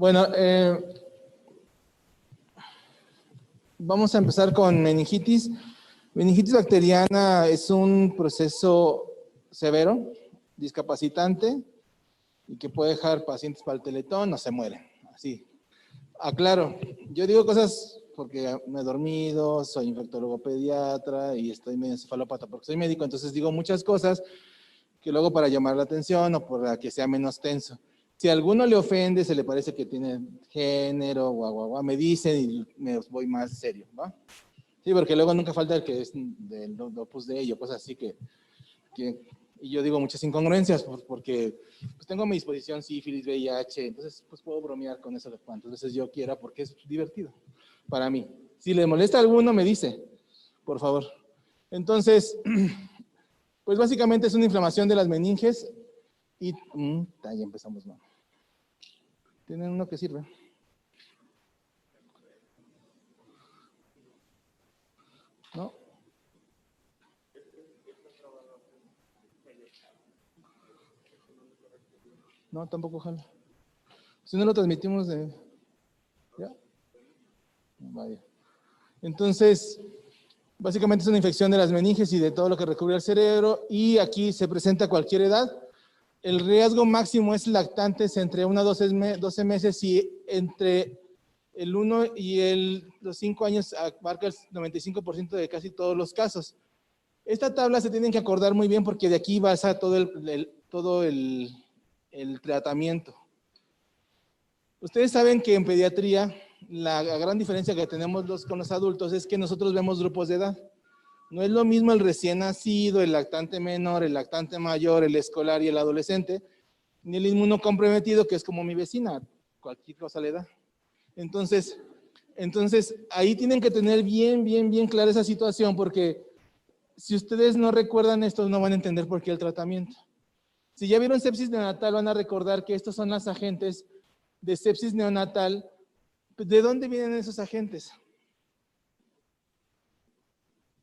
Bueno, vamos a empezar con meningitis. Meningitis bacteriana es un proceso severo, discapacitante y que puede dejar pacientes para el teletón o se mueren. Así. Aclaro, yo digo cosas porque me he dormido, soy infectólogo pediatra y estoy medio encefalópata porque soy médico, entonces digo muchas cosas que luego para llamar la atención o para que sea menos tenso. Si a alguno le ofende, se le parece que tiene género, me dicen y me voy más serio, ¿va? Sí, porque luego nunca falta el que es del Opus Dei o cosas así y yo digo muchas incongruencias porque pues tengo a mi disposición sífilis, VIH, entonces pues puedo bromear con eso de cuantas veces yo quiera porque es divertido para mí. Si le molesta a alguno, me dice, por favor. Entonces, pues básicamente es una inflamación de las meninges y ya empezamos mal. ¿Tienen uno que sirve? ¿No? No, tampoco jala. Si no lo transmitimos de... ¿Ya? Vaya. Entonces, básicamente es una infección de las meninges y de todo lo que recubre el cerebro y aquí se presenta a cualquier edad. El riesgo máximo es lactantes entre 1 a 12 meses y entre el 1 y los 5 años abarca el 95% de casi todos los casos. Esta tabla se tienen que acordar muy bien porque de aquí basa todo el tratamiento. Ustedes saben que en pediatría la gran diferencia que tenemos con los adultos es que nosotros vemos grupos de edad. No es lo mismo el recién nacido, el lactante menor, el lactante mayor, el escolar y el adolescente, ni el inmunocomprometido, que es como mi vecina, cualquier cosa le da. Entonces ahí tienen que tener bien clara esa situación, porque si ustedes no recuerdan esto, no van a entender por qué el tratamiento. Si ya vieron sepsis neonatal, van a recordar que estos son los agentes de sepsis neonatal. ¿De dónde vienen esos agentes?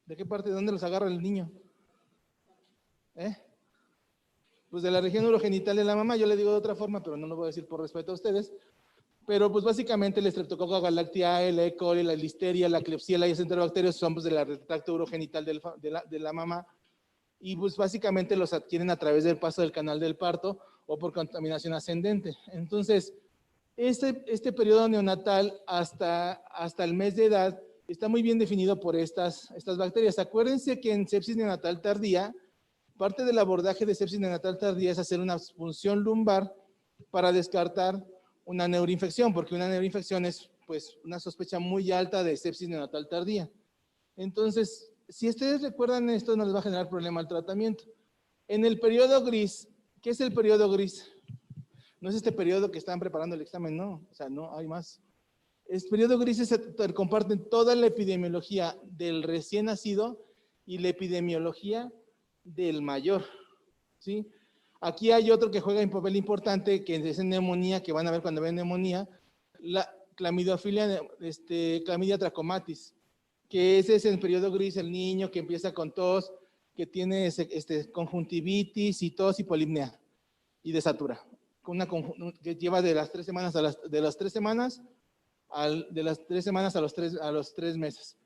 ¿De qué parte? ¿De dónde los agarra el niño? Pues de la región urogenital de la mamá. Yo le digo de otra forma, pero no lo voy a decir por respeto a ustedes. Pero pues básicamente el Streptococcus galactiae, la E. coli, la listeria, la Klebsiella y los enterobacterios son pues, del tracto urogenital de la mamá. Y pues básicamente los adquieren a través del paso del canal del parto o por contaminación ascendente. Entonces, este periodo neonatal hasta el mes de edad está muy bien definido por estas bacterias. Acuérdense que en sepsis neonatal tardía, parte del abordaje de sepsis neonatal tardía es hacer una punción lumbar para descartar una neuroinfección, porque una neuroinfección es pues una sospecha muy alta de sepsis neonatal tardía. Entonces, si ustedes recuerdan esto, no les va a generar problema el tratamiento. En el periodo gris, ¿qué es el periodo gris? No es este periodo que están preparando el examen, no, o sea, no, hay más. El periodo gris comparten toda la epidemiología del recién nacido y la epidemiología del mayor, ¿sí? Aquí hay otro que juega un papel importante, que es en neumonía, que van a ver cuando ven neumonía, la clamidofilia, clamidia trachomatis, que ese es el periodo gris, el niño que empieza con tos, que tiene conjuntivitis y tos y polipnea y desatura, que lleva de las 3 semanas a las 3 semanas de las 3 semanas a los 3 meses.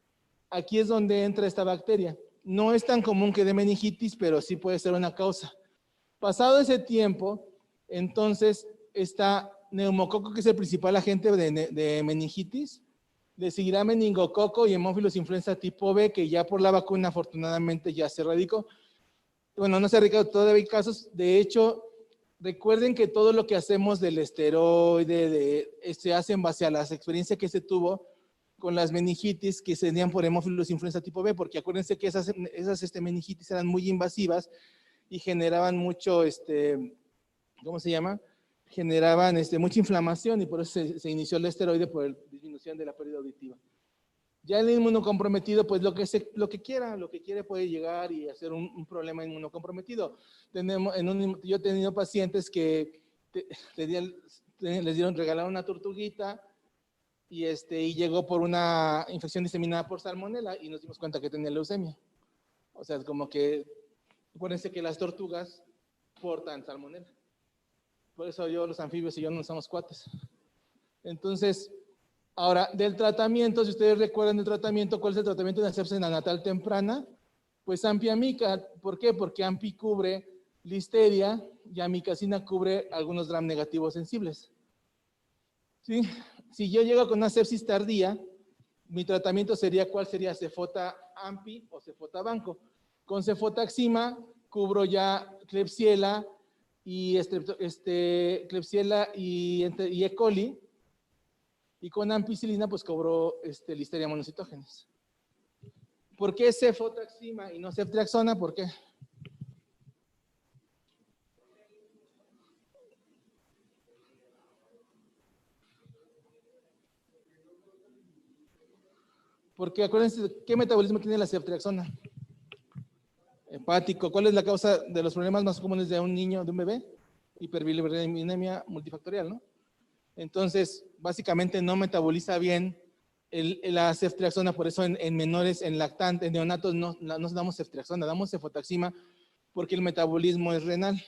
Aquí es donde entra esta bacteria. No es tan común que dé meningitis, pero sí puede ser una causa. Pasado ese tiempo, entonces está neumococo, que es el principal agente de meningitis. Le seguirá meningococo y hemófilos influenza tipo B, que ya por la vacuna afortunadamente ya se erradicó. Bueno, no se ha erradicado, todavía hay casos. De hecho, recuerden que todo lo que hacemos del esteroide se hace en base a las experiencias que se tuvo con las meningitis que se tenían por hemófilos influenza tipo B, porque acuérdense que esas meningitis eran muy invasivas y generaban mucho, ¿cómo se llama? Generaban mucha inflamación y por eso se inició el esteroide por la disminución de la pérdida auditiva. Ya el inmunocomprometido, pues lo que quiere puede llegar y hacer un problema inmunocomprometido. Yo he tenido pacientes que regalaron una tortuguita y llegó por una infección diseminada por salmonela y nos dimos cuenta que tenía leucemia. O sea, como que, acuérdense que las tortugas portan salmonela. Por eso los anfibios y yo no somos cuates. Entonces, ahora, del tratamiento, si ustedes recuerdan del tratamiento, ¿cuál es el tratamiento de una sepsis neonatal temprana? Pues ampiamica. ¿Por qué? Porque ampi cubre listeria y amicacina cubre algunos gram negativos sensibles. ¿Sí? Si yo llego con una sepsis tardía, mi tratamiento sería, ¿cuál sería? Cefota ampi o cefota banco. Con cefotaxima cubro ya Klebsiella y Klebsiella y E. coli, y con ampicilina pues cubro Listeria monocitógenes. ¿Por qué cefotaxima y no ceftriaxona? ¿Por qué? Porque acuérdense, ¿qué metabolismo tiene la ceftriaxona? Hepático. ¿Cuál es la causa de los problemas más comunes de un niño, de un bebé? Hiperbilirubinemia multifactorial, ¿no? Entonces, básicamente no metaboliza bien la ceftriaxona, por eso en menores, en lactantes, en neonatos no damos ceftriaxona, damos cefotaxima porque el metabolismo es renal.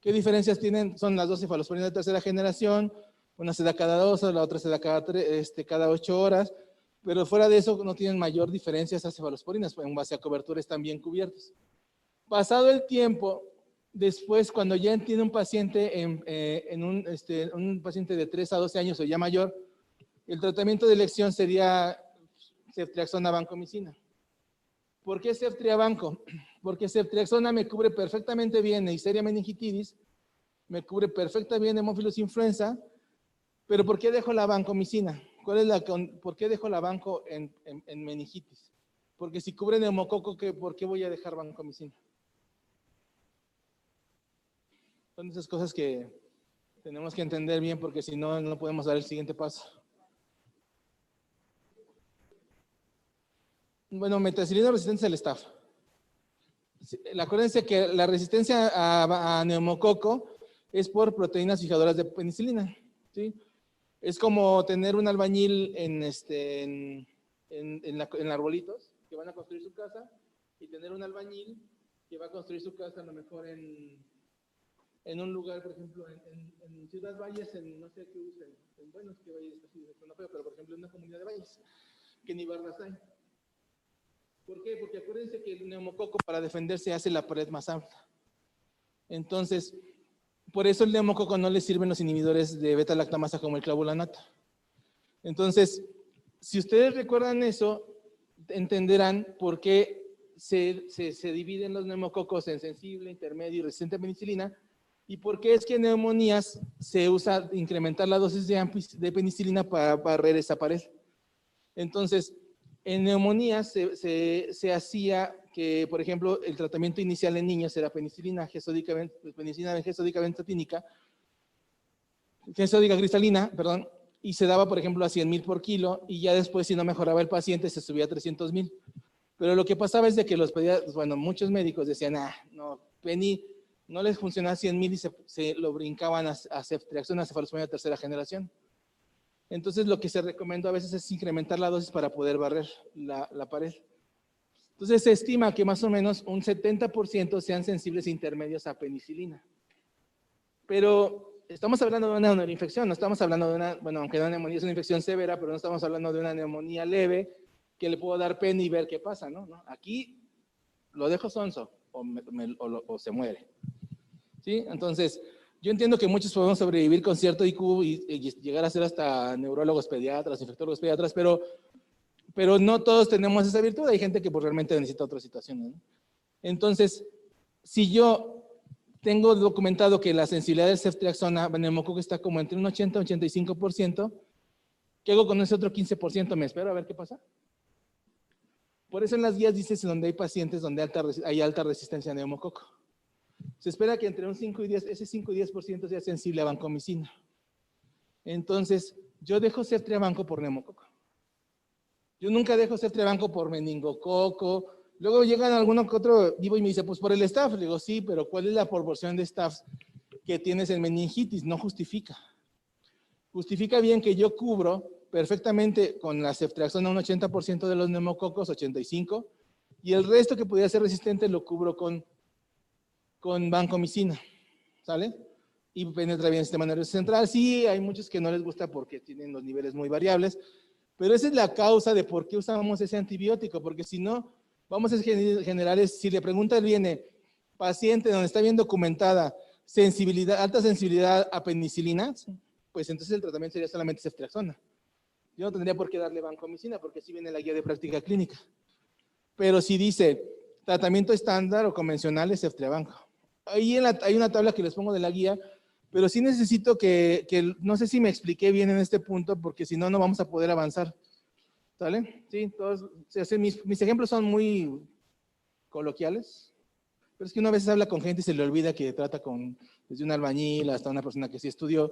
¿Qué diferencias tienen? Son las dos cefalosporinas de tercera generación, una se da cada 2, la otra se da cada 8 horas, pero fuera de eso no tienen mayor diferencia esas cefalosporinas, en base a cobertura están bien cubiertos. Pasado el tiempo, después cuando ya tiene un paciente, un paciente de 3 a 12 años o ya mayor, el tratamiento de elección sería ceftriaxona vancomicina. ¿Por qué ceftriabanco? Porque ceftriaxona me cubre perfectamente bien Neisseria meningitidis, me cubre perfectamente bien Haemophilus influenza, pero ¿por qué dejo la vancomicina? ¿Por qué dejo la banco en meningitis? Porque si cubre neumococo, ¿por qué voy a dejar vancomicina? Son esas cosas que tenemos que entender bien porque si no, no podemos dar el siguiente paso. Bueno, metacilina resistente al staph. Acuérdense que la resistencia a neumococo es por proteínas fijadoras de penicilina, ¿sí? Es como tener un albañil en arbolitos que van a construir su casa y tener un albañil que va a construir su casa a lo mejor en un lugar, por ejemplo, en Ciudad Valles, no sé qué usen, bueno, es que Valles está así, no feo, pero por ejemplo en una comunidad de Valles, que ni barras hay. ¿Por qué? Porque acuérdense que el neumococo para defenderse hace la pared más amplia. Entonces, por eso el neumococo no le sirven los inhibidores de beta-lactamasa como el clavulanato. Entonces, si ustedes recuerdan eso, entenderán por qué se dividen los neumococos en sensible, intermedio y resistente a penicilina, y por qué es que en neumonías se usa incrementar la dosis de penicilina para barrer esa pared. Entonces, en neumonías se hacía que, por ejemplo, el tratamiento inicial en niños era penicilina gesódica benzatínica, gesódica cristalina, perdón, y se daba, por ejemplo, a 100,000 por kilo, y ya después, si no mejoraba el paciente, se subía a 300,000. Pero lo que pasaba es de que los pediatras, bueno, muchos médicos decían, no, Penny no les funcionaba a 100,000 y se lo brincaban a ceftriaxona, cefalosporina de tercera generación. Entonces, lo que se recomendó a veces es incrementar la dosis para poder barrer la pared. Entonces, se estima que más o menos un 70% sean sensibles intermedios a penicilina. Pero estamos hablando de una neuroinfección, no estamos hablando de una, bueno, aunque una neumonía es una infección severa, pero no estamos hablando de una neumonía leve que le puedo dar pena y ver qué pasa, ¿no? Aquí lo dejo sonso o se muere. ¿Sí? Entonces, yo entiendo que muchos podemos sobrevivir con cierto IQ y llegar a ser hasta neurólogos pediatras, infectólogos pediatras, pero no todos tenemos esa virtud. Hay gente que pues, realmente necesita otras situaciones, ¿no? Entonces, si yo tengo documentado que la sensibilidad del ceftriaxona neumococo está como entre un 80 y 85%, ¿qué hago con ese otro 15%? ¿Me espero a ver qué pasa? Por eso en las guías dice donde hay pacientes donde hay alta resistencia a neumococo. Se espera que entre un 5 y 10, ese 5 y 10% sea sensible a vancomicina. Entonces, yo dejo ceftriabanco por neumococo. Yo nunca dejo ceftriabanco por meningococo. Luego llegan alguno que otro vivo y me dice, pues por el staph. Le digo, sí, pero ¿cuál es la proporción de staph que tienes en meningitis? No justifica. Justifica bien que yo cubro perfectamente con la ceftriaxona un 80% de los neumococos, 85%, y el resto que pudiera ser resistente lo cubro con vancomicina, ¿sale? y penetra bien el sistema nervioso central. Sí, hay muchos que no les gusta porque tienen los niveles muy variables, pero esa es la causa de por qué usamos ese antibiótico, porque si no, vamos a generar, si le pregunta viene, paciente donde está bien documentada sensibilidad, alta sensibilidad a penicilina, pues entonces el tratamiento sería solamente ceftriaxona. Yo no tendría por qué darle vancomicina porque así viene la guía de práctica clínica. Pero si dice tratamiento estándar o convencional es ceftriabanco. Ahí hay una tabla que les pongo de la guía, pero sí necesito que no sé si me expliqué bien en este punto, porque si no, no vamos a poder avanzar. ¿Sale? Sí, todos, mis ejemplos son muy coloquiales, pero es que uno a veces habla con gente y se le olvida que trata con desde un albañil hasta una persona que sí estudió,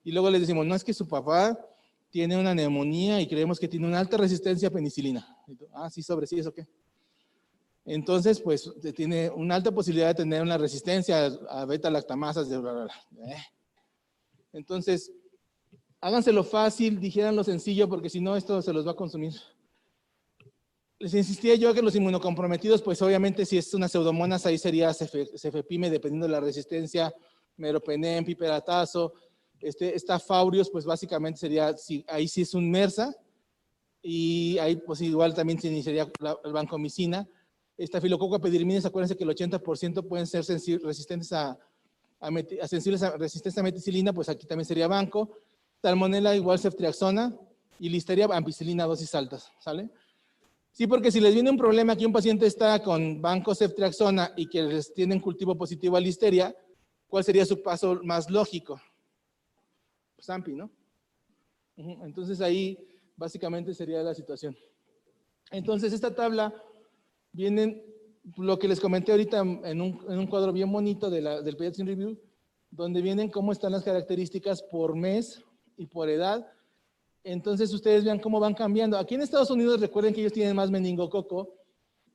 y luego les decimos, no, es que su papá tiene una neumonía y creemos que tiene una alta resistencia a penicilina. Ah, sí, sobre sí, ¿eso qué? Entonces, pues, tiene una alta posibilidad de tener una resistencia a beta-lactamasas de bla, bla, bla. Entonces, háganselo fácil, digieranlo sencillo, porque si no, esto se los va a consumir. Les insistía yo que los inmunocomprometidos, pues obviamente si es una pseudomonas, ahí sería cefepime, dependiendo de la resistencia, meropenem, piperatazo. Staphylococcus, pues básicamente sería, ahí sí es un MERSA, y ahí pues igual también se iniciaría el vancomicina. Staphylococcus epidermidis, acuérdense que el 80% pueden ser resistentes sensibles a resistencia a meticilina, pues aquí también sería banco. Salmonella igual ceftriaxona y listeria ampicilina dosis altas, ¿sale? Sí, porque si les viene un problema que un paciente está con banco ceftriaxona y que les tienen cultivo positivo a listeria, ¿cuál sería su paso más lógico? Pues AMPI, ¿no? Entonces ahí básicamente sería la situación. Entonces esta tabla viene lo que les comenté ahorita en un cuadro bien bonito del Pediatric Review, donde vienen cómo están las características por mes y por edad. Entonces ustedes vean cómo van cambiando. Aquí en Estados Unidos recuerden que ellos tienen más meningococo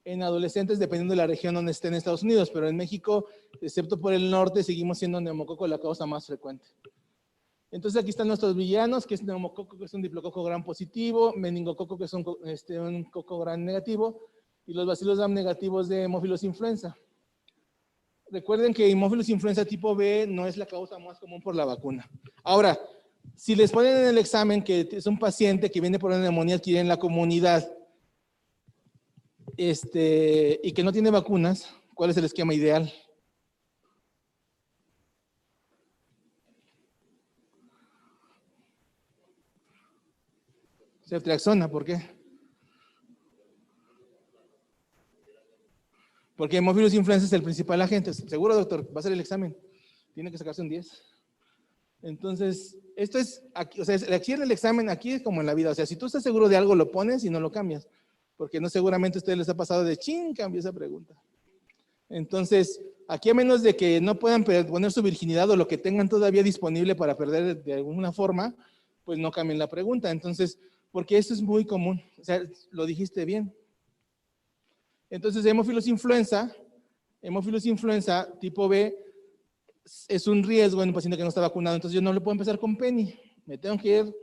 en adolescentes dependiendo de la región donde estén en Estados Unidos, pero en México, excepto por el norte, seguimos siendo neumococo la causa más frecuente. Entonces aquí están nuestros villanos, que es neumococo, que es un diplococo gran positivo, meningococo, que es un coco gran negativo, y los bacilos gram negativos de Haemophilus influenza. Recuerden que Haemophilus influenza tipo B no es la causa más común por la vacuna. Ahora, si les ponen en el examen que es un paciente que viene por una neumonía adquirida en la comunidad y que no tiene vacunas, ¿cuál es el esquema ideal? Ceftriaxona, ¿por qué? Porque Haemophilus influenza es el principal agente. Seguro, doctor, va a hacer el examen. Tiene que sacarse un 10. Entonces, esto es, aquí, o sea, aquí en el examen, aquí es como en la vida. O sea, si tú estás seguro de algo, lo pones y no lo cambias. Porque no seguramente a ustedes les ha pasado de chin, cambio esa pregunta. Entonces, aquí a menos de que no puedan poner su virginidad o lo que tengan todavía disponible para perder de alguna forma, pues no cambien la pregunta. Entonces, porque eso es muy común. O sea, lo dijiste bien. Entonces, Haemophilus influenza tipo B es un riesgo en un paciente que no está vacunado. Entonces, yo no le puedo empezar con Penny. Me tengo que ir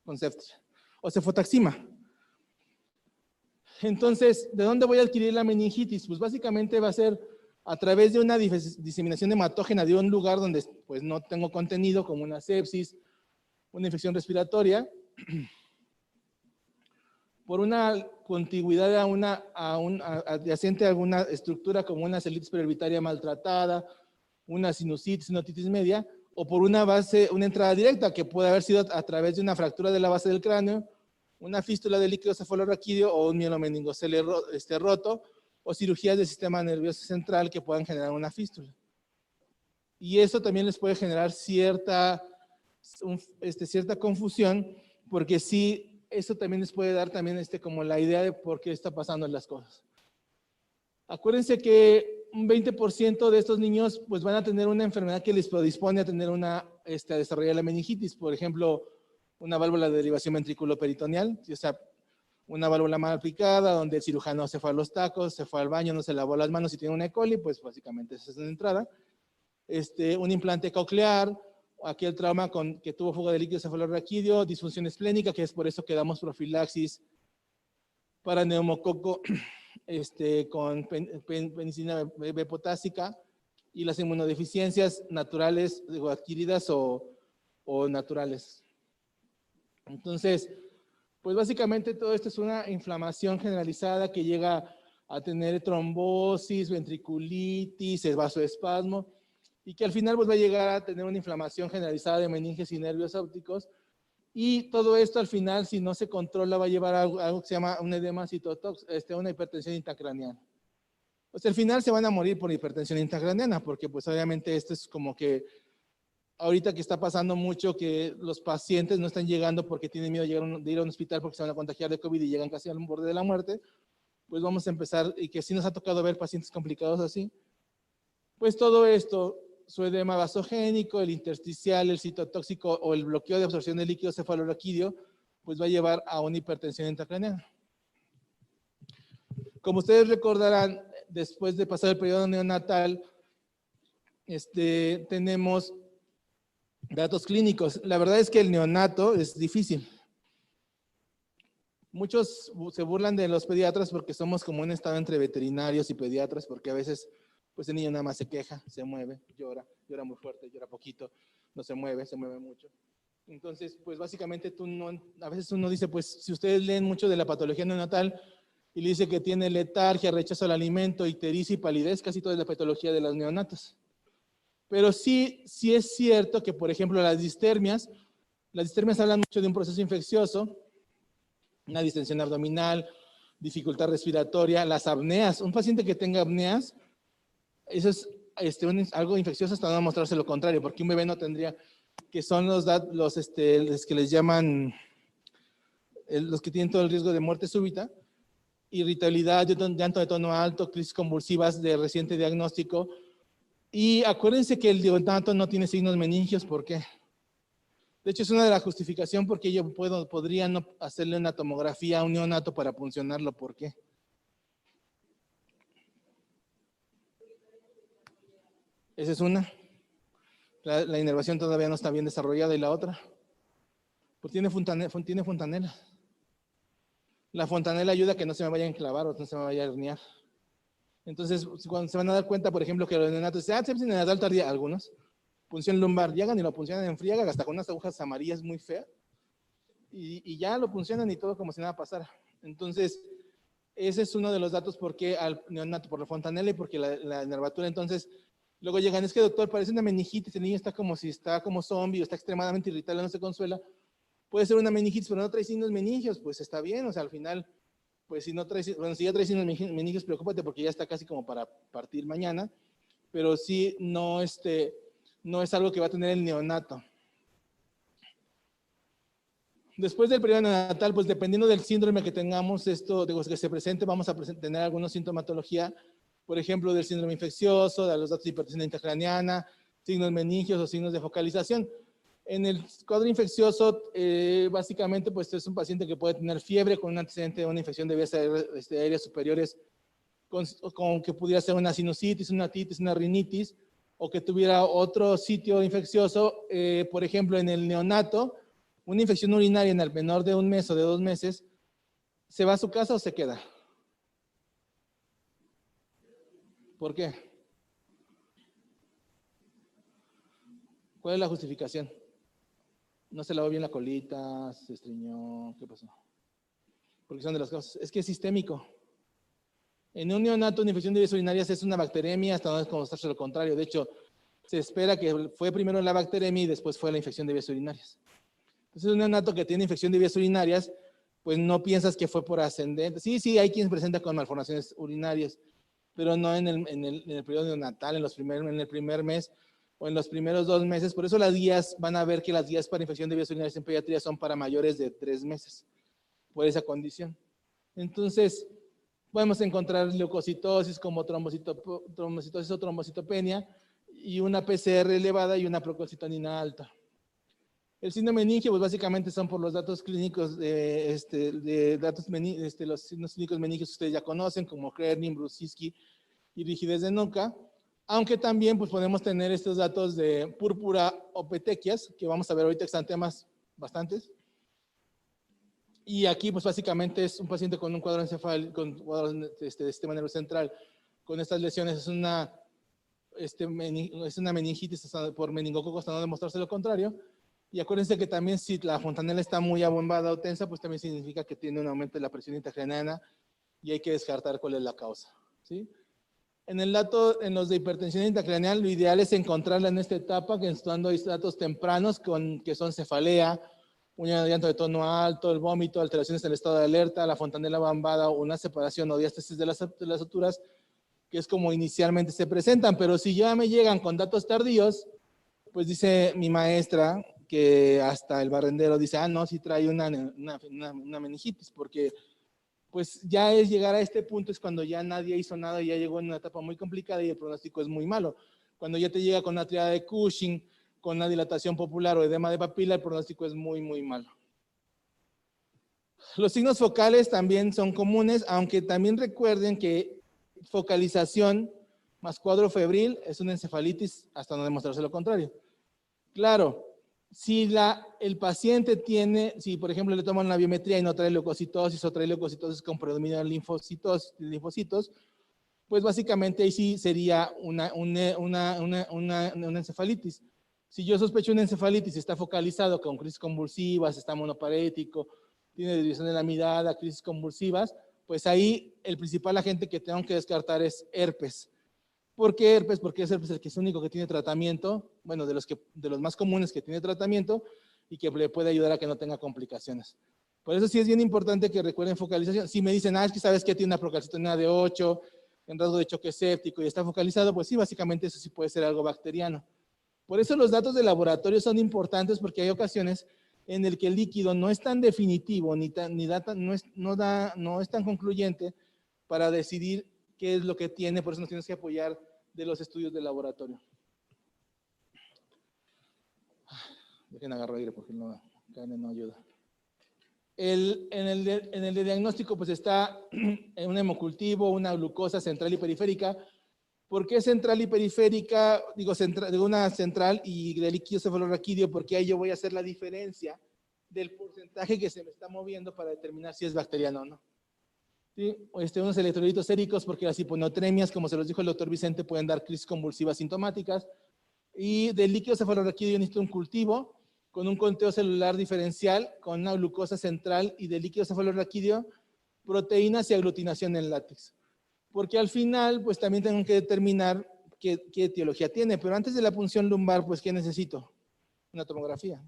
con Ceftria o cefotaxima. Entonces, ¿de dónde voy a adquirir la meningitis? Pues básicamente va a ser a través de una diseminación hematógena de un lugar donde pues no tengo contenido, como una sepsis, una infección respiratoria, por una contigüidad adyacente a alguna estructura como una celitis priorbitaria maltratada, una sinusitis, una otitis media, o por una entrada directa que puede haber sido a través de una fractura de la base del cráneo, una fístula de líquido cefalorraquídeo o un mielomeningocele roto, o cirugías del sistema nervioso central que puedan generar una fístula. Y eso también les puede generar cierta confusión, porque sí, eso también les puede dar también como la idea de por qué está pasando las cosas. Acuérdense que un 20% de estos niños pues van a tener una enfermedad que les predispone a tener a desarrollar la meningitis, por ejemplo, una válvula de derivación ventriculoperitoneal, o sea, una válvula mal aplicada, donde el cirujano se fue a los tacos, se fue al baño, no se lavó las manos y tiene una E. coli, pues básicamente esa es la entrada. Un implante coclear, aquel trauma que tuvo fuga de líquido cefalorraquídeo, disfunción esplénica, que es por eso que damos profilaxis para neumococo con penicilina B potásica, y las inmunodeficiencias naturales, digo, adquiridas o naturales. Entonces, pues básicamente todo esto es una inflamación generalizada que llega a tener trombosis, ventriculitis, vasoespasmo, y que al final pues va a llegar a tener una inflamación generalizada de meninges y nervios ópticos. Y todo esto al final, si no se controla, va a llevar a algo que se llama un edema citotóxico, una hipertensión intracraneana. Pues al final se van a morir por hipertensión intracraneana, porque pues obviamente esto es como que ahorita que está pasando mucho que los pacientes no están llegando porque tienen miedo de ir a un hospital porque se van a contagiar de COVID y llegan casi al borde de la muerte, pues vamos a empezar, y que sí nos ha tocado ver pacientes complicados así, pues todo esto, su edema vasogénico, el intersticial, el citotóxico o el bloqueo de absorción de líquido cefalorraquídeo, pues va a llevar a una hipertensión intracraneana. Como ustedes recordarán, después de pasar el periodo neonatal, tenemos datos clínicos. La verdad es que el neonato es difícil. Muchos se burlan de los pediatras porque somos como un estado entre veterinarios y pediatras, porque a veces pues el niño nada más se queja, se mueve, llora muy fuerte, llora poquito, no se mueve mucho. Entonces, pues básicamente a veces uno dice, pues si ustedes leen mucho de la patología neonatal y le dice que tiene letargia, rechazo al alimento, ictericia y palidez, casi toda es la patología de los neonatos. Pero sí es cierto que, por ejemplo, las distermias hablan mucho de un proceso infeccioso, una distensión abdominal, dificultad respiratoria, las apneas. Un paciente que tenga apneas, eso es algo infeccioso hasta no mostrarse lo contrario, porque un bebé no tendría, que son los que les llaman, los que tienen todo el riesgo de muerte súbita, irritabilidad, llanto de tono alto, crisis convulsivas de reciente diagnóstico. Y acuérdense que el neonato no tiene signos meningios, ¿por qué? De hecho, es una de las justificaciones porque yo podría no hacerle una tomografía a un neonato para puncionarlo, ¿por qué? Esa es una. La inervación todavía no está bien desarrollada. ¿Y la otra? Pues tiene fontanela. La fontanela ayuda a que no se me vaya a enclavar o no se me vaya a herniar. Entonces, cuando se van a dar cuenta, por ejemplo, que los neonatos dicen, sepsis neonatal tardía, algunos, punción lumbar, llegan y lo puncionan en friega, hasta con unas agujas amarillas muy feas, y ya lo puncionan y todo como si nada pasara. Entonces, ese es uno de los datos por qué al neonato, por la fontanela y porque la nervatura. Entonces, luego llegan, es que doctor, parece una meningitis, el niño está como zombie o está extremadamente irritable, no se consuela. Puede ser una meningitis, pero no trae signos meningios, pues está bien, o sea, al final, pues si no trae, bueno, si ya trae signos meningios, preocúpate porque ya está casi como para partir mañana, pero sí no es algo que va a tener el neonato. Después del periodo neonatal, pues dependiendo del síndrome que tengamos, que se presente, vamos a tener alguna sintomatología, por ejemplo, del síndrome infeccioso, de los datos de hipertensión intracraneana, signos meningios o signos de focalización. En el cuadro infeccioso, básicamente, pues es un paciente que puede tener fiebre con un antecedente de una infección de vías aéreas superiores, con que pudiera ser una sinusitis, una otitis, una rinitis, o que tuviera otro sitio infeccioso, por ejemplo, en el neonato, una infección urinaria en el menor de 1 mes o de 2 meses, ¿se va a su casa o se queda? ¿Por qué? ¿Cuál es la justificación? No se lavó bien la colita, se estreñó, ¿qué pasó? Porque son de las causas. Es que es sistémico. En un neonato, una infección de vías urinarias es una bacteremia, hasta no es demostrarse lo contrario. De hecho, se espera que fue primero la bacteremia y después fue la infección de vías urinarias. Entonces, un neonato que tiene infección de vías urinarias, pues no piensas que fue por ascendente. Sí, hay quien presenta con malformaciones urinarias, pero no en el periodo neonatal, en el primer mes o en los primeros 2 meses. Por eso las guías, van a ver que las guías para infección de vías urinarias en pediatría son para mayores de 3 meses, por esa condición. Entonces, podemos encontrar leucocitosis como trombocitosis o trombocitopenia y una PCR elevada y una procalcitonina alta. El síndrome meningio, pues básicamente son por los datos clínicos los signos clínicos meningios que ustedes ya conocen, como Kernin, Brusitsky y rigidez de nuca, aunque también pues podemos tener estos datos de púrpura o petequias, que vamos a ver ahorita que están temas bastantes. Y aquí pues básicamente es un paciente con un cuadro encefálico, con cuadro de sistema nervioso central, con estas lesiones. Es una es una meningitis por meningococo hasta no demostrarse lo contrario. Y acuérdense que también si la fontanela está muy abombada o tensa, pues también significa que tiene un aumento de la presión intracraneana y hay que descartar cuál es la causa, ¿sí? En los de hipertensión intracraneal, lo ideal es encontrarla en esta etapa, que estando datos tempranos, que son cefalea, una llanto de tono alto, el vómito, alteraciones en el estado de alerta, la fontanela abombada, una separación o diástasis de las suturas, que es como inicialmente se presentan. Pero si ya me llegan con datos tardíos, pues dice mi maestra que hasta el barrendero dice, no, sí trae una meningitis, porque pues ya es llegar a este punto, es cuando ya nadie hizo nada y ya llegó en una etapa muy complicada y el pronóstico es muy malo. Cuando ya te llega con una triada de Cushing, con una dilatación popular o edema de papila, el pronóstico es muy, muy malo. Los signos focales también son comunes, aunque también recuerden que focalización más cuadro febril es una encefalitis hasta no demostrarse lo contrario. Claro, si el paciente tiene, si por ejemplo le toman una biometría y no trae leucocitosis o trae leucocitosis con predominio de linfocitos, pues básicamente ahí sí sería una encefalitis. Si yo sospecho una encefalitis y está focalizado con crisis convulsivas, está monoparético, tiene desviación de la mirada, crisis convulsivas, pues ahí el principal agente que tengo que descartar es herpes. ¿Por qué herpes? Porque es herpes el que es único que tiene tratamiento, bueno, de los más comunes que tiene tratamiento y que le puede ayudar a que no tenga complicaciones. Por eso sí es bien importante que recuerden focalización. Si me dicen, es que sabes que tiene una procalcitonía de 8, en rasgo de choque séptico y está focalizado, pues sí, básicamente eso sí puede ser algo bacteriano. Por eso los datos de laboratorio son importantes, porque hay ocasiones en el que el líquido no es tan definitivo, no es tan concluyente para decidir qué es lo que tiene, por eso nos tienes que apoyar de los estudios de laboratorio. Dejen agarrar aire porque no ayuda. En el de diagnóstico pues está un hemocultivo, una glucosa central y periférica. ¿Por qué central y periférica? Digo una central y de líquido cefalorraquídeo, porque ahí yo voy a hacer la diferencia del porcentaje que se me está moviendo para determinar si es bacteriano o no. ¿Sí? Unos electrolitos séricos, porque las hiponatremias, como se los dijo el doctor Vicente, pueden dar crisis convulsivas sintomáticas. Y del líquido cefalorraquídeo yo necesito un cultivo con un conteo celular diferencial, con una glucosa central y de líquido cefalorraquídeo, proteínas y aglutinación en látex. Porque al final, pues también tengo que determinar qué etiología tiene. Pero antes de la punción lumbar, pues ¿qué necesito? Una tomografía.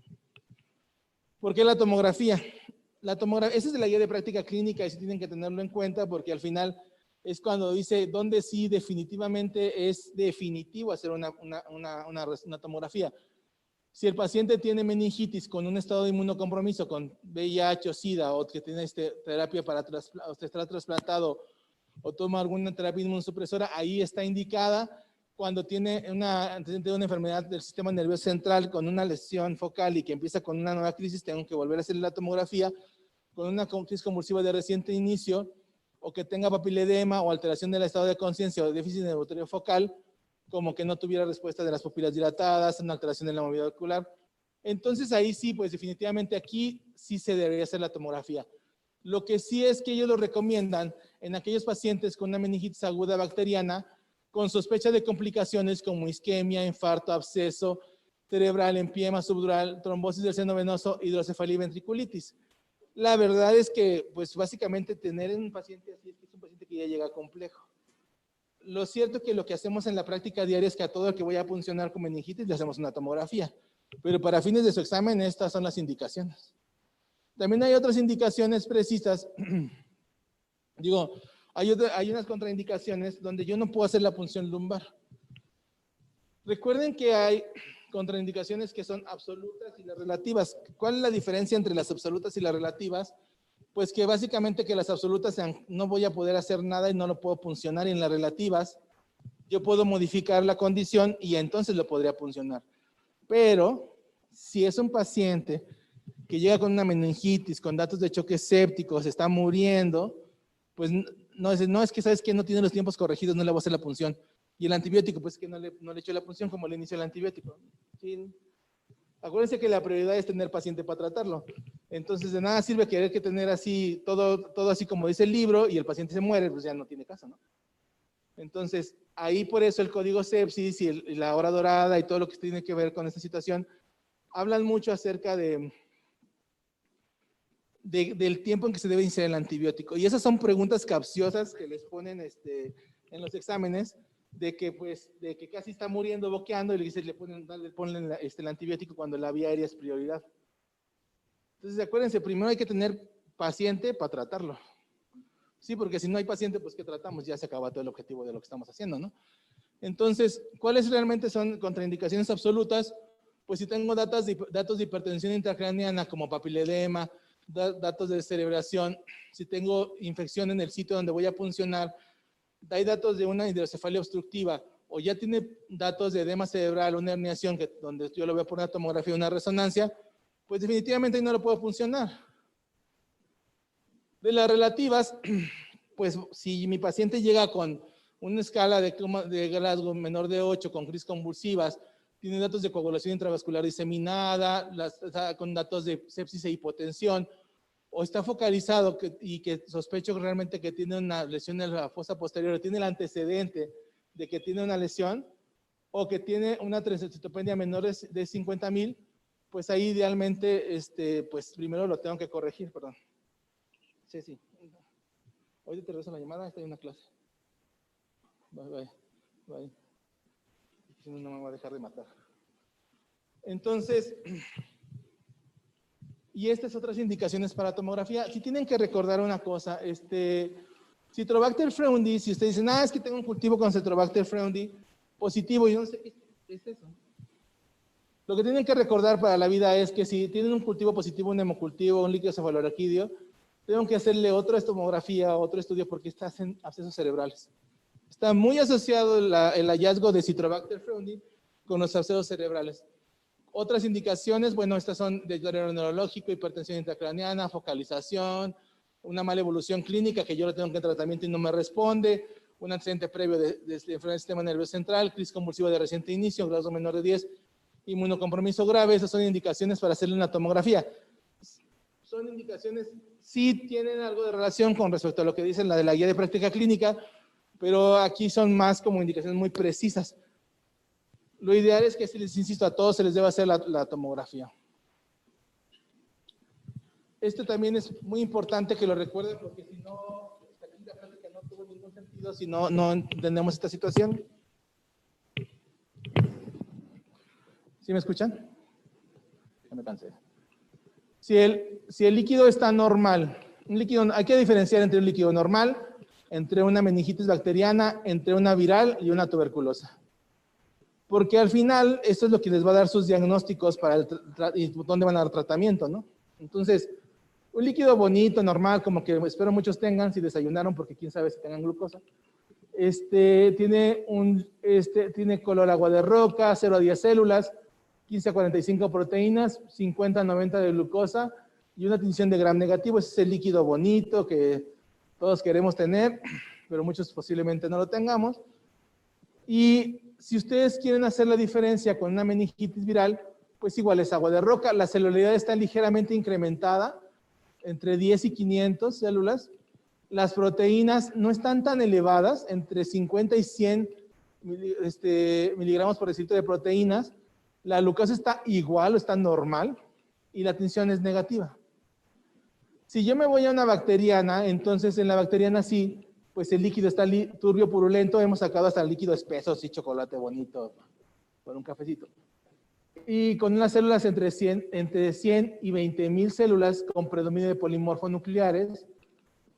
¿Por qué la tomografía? Esa es de la guía de práctica clínica y sí tienen que tenerlo en cuenta, porque al final es cuando dice dónde sí definitivamente es definitivo hacer una tomografía. Si el paciente tiene meningitis con un estado de inmunocompromiso, con VIH o SIDA, o que tiene terapia o está trasplantado, o toma alguna terapia inmunosupresora, ahí está indicada. Cuando tiene una enfermedad del sistema nervioso central con una lesión focal y que empieza con una nueva crisis, tengo que volver a hacer la tomografía con una crisis convulsiva de reciente inicio, o que tenga papiledema o alteración del estado de conciencia o déficit neurotrófico focal, como que no tuviera respuesta de las pupilas dilatadas, una alteración de la movilidad ocular. Entonces ahí sí, pues definitivamente aquí sí se debería hacer la tomografía. Lo que sí es que ellos lo recomiendan en aquellos pacientes con una meningitis aguda bacteriana con sospecha de complicaciones como isquemia, infarto, absceso cerebral, empiema subdural, trombosis del seno venoso, hidrocefalia y ventriculitis. La verdad es que, pues básicamente tener un paciente así es que es un paciente que ya llega complejo. Lo cierto es que lo que hacemos en la práctica diaria es que a todo el que voy a funcionar con meningitis le hacemos una tomografía, pero para fines de su examen estas son las indicaciones. También hay otras indicaciones precisas. Digo, hay unas contraindicaciones donde yo no puedo hacer la punción lumbar. Recuerden que hay contraindicaciones que son absolutas y las relativas. ¿Cuál es la diferencia entre las absolutas y las relativas? Pues que básicamente que las absolutas no voy a poder hacer nada y no lo puedo puncionar, y en las relativas yo puedo modificar la condición y entonces lo podría puncionar. Pero si es un paciente que llega con una meningitis, con datos de choque séptico, se está muriendo, pues no es que sabes que no tiene los tiempos corregidos, no le voy a hacer la punción. Y el antibiótico, pues que no le echo la punción como le inicio el antibiótico. Sí. Acuérdense que la prioridad es tener paciente para tratarlo. Entonces, de nada sirve querer que tener así, todo así como dice el libro, y el paciente se muere, pues ya no tiene caso, ¿no? Entonces, Ahí por eso el código sepsis y la hora dorada y todo lo que tiene que ver con esta situación, hablan mucho acerca del tiempo en que se debe iniciar el antibiótico. Y esas son preguntas capciosas que les ponen en los exámenes, de que casi está muriendo, boqueando, y le ponen el antibiótico cuando la vía aérea es prioridad. Entonces, acuérdense, primero hay que tener paciente para tratarlo. Sí, porque si no hay paciente, pues ¿qué tratamos? Ya se acaba todo el objetivo de lo que estamos haciendo, ¿no? Entonces, ¿cuáles realmente son contraindicaciones absolutas? Pues si tengo datos de hipertensión intracraneana como papiledema, datos de cerebración, si tengo infección en el sitio donde voy a puncionar, hay datos de una hidrocefalia obstructiva, o ya tiene datos de edema cerebral, una herniación, donde yo lo voy a poner una tomografía, una resonancia, pues definitivamente no lo puedo funcionar. De las relativas, pues si mi paciente llega con una escala de Glasgow menor de 8, con crisis convulsivas, tiene datos de coagulación intravascular diseminada, con datos de sepsis e hipotensión, o está focalizado y que sospecho realmente que tiene una lesión en la fosa posterior, tiene el antecedente de que tiene una lesión, o que tiene una trombocitopenia menor de 50,000, pues ahí idealmente, pues primero lo tengo que corregir, perdón. Sí. Hoy te regreso la llamada, está en una clase. Bye. Si no, no me va a dejar de matar. Entonces, y estas otras indicaciones para tomografía, si tienen que recordar una cosa, Citrobacter freundi, si ustedes dicen, es que tengo un cultivo con Citrobacter freundi positivo, yo no sé qué es eso. Lo que tienen que recordar para la vida es que si tienen un cultivo positivo, un hemocultivo, un líquido cefalorraquídeo, tengo que hacerle otra tomografía, otro estudio, porque hacen abscesos cerebrales. Está muy asociado el hallazgo de Citrobacter freundi con los abscesos cerebrales. Otras indicaciones, bueno, estas son deterioro neurológico, hipertensión intracraneana, focalización, una mala evolución clínica que yo le tengo que tratamiento y no me responde, un antecedente previo de enfermedad del sistema nervioso central, crisis convulsiva de reciente inicio, grado menor de 10, inmunocompromiso grave. Esas son indicaciones para hacerle una tomografía. Son indicaciones, sí tienen algo de relación con respecto a lo que dicen la de la guía de práctica clínica, pero aquí son más como indicaciones muy precisas. Lo ideal es que, les insisto, a todos se les debe hacer la tomografía. Esto también es muy importante que lo recuerden, porque si no, aquí la práctica no tuvo ningún sentido si no entendemos esta situación. ¿Sí me escuchan? Ya me cansé. Si el líquido está normal, hay que diferenciar entre un líquido normal, entre una meningitis bacteriana, entre una viral y una tuberculosa. Porque al final, esto es lo que les va a dar sus diagnósticos y dónde van a dar tratamiento, ¿no? Entonces, un líquido bonito, normal, como que espero muchos tengan, si desayunaron, porque quién sabe si tengan glucosa. Tiene color agua de roca, 0 a 10 células, 15 a 45 proteínas, 50 a 90 de glucosa y una tinción de gram negativo. Ese es el líquido bonito que todos queremos tener, pero muchos posiblemente no lo tengamos. Y si ustedes quieren hacer la diferencia con una meningitis viral, pues igual es agua de roca. La celularidad está ligeramente incrementada, entre 10 y 500 células. Las proteínas no están tan elevadas, entre 50 y 100 miligramos por decilitro de proteínas. La glucosa está igual o está normal y la tinción es negativa. Si yo me voy a una bacteriana, entonces en la bacteriana sí, pues el líquido está turbio, purulento. Hemos sacado hasta el líquido espeso, así chocolate bonito, con un cafecito. Y con unas células entre 100 y 20,000 células con predominio de polimorfonucleares.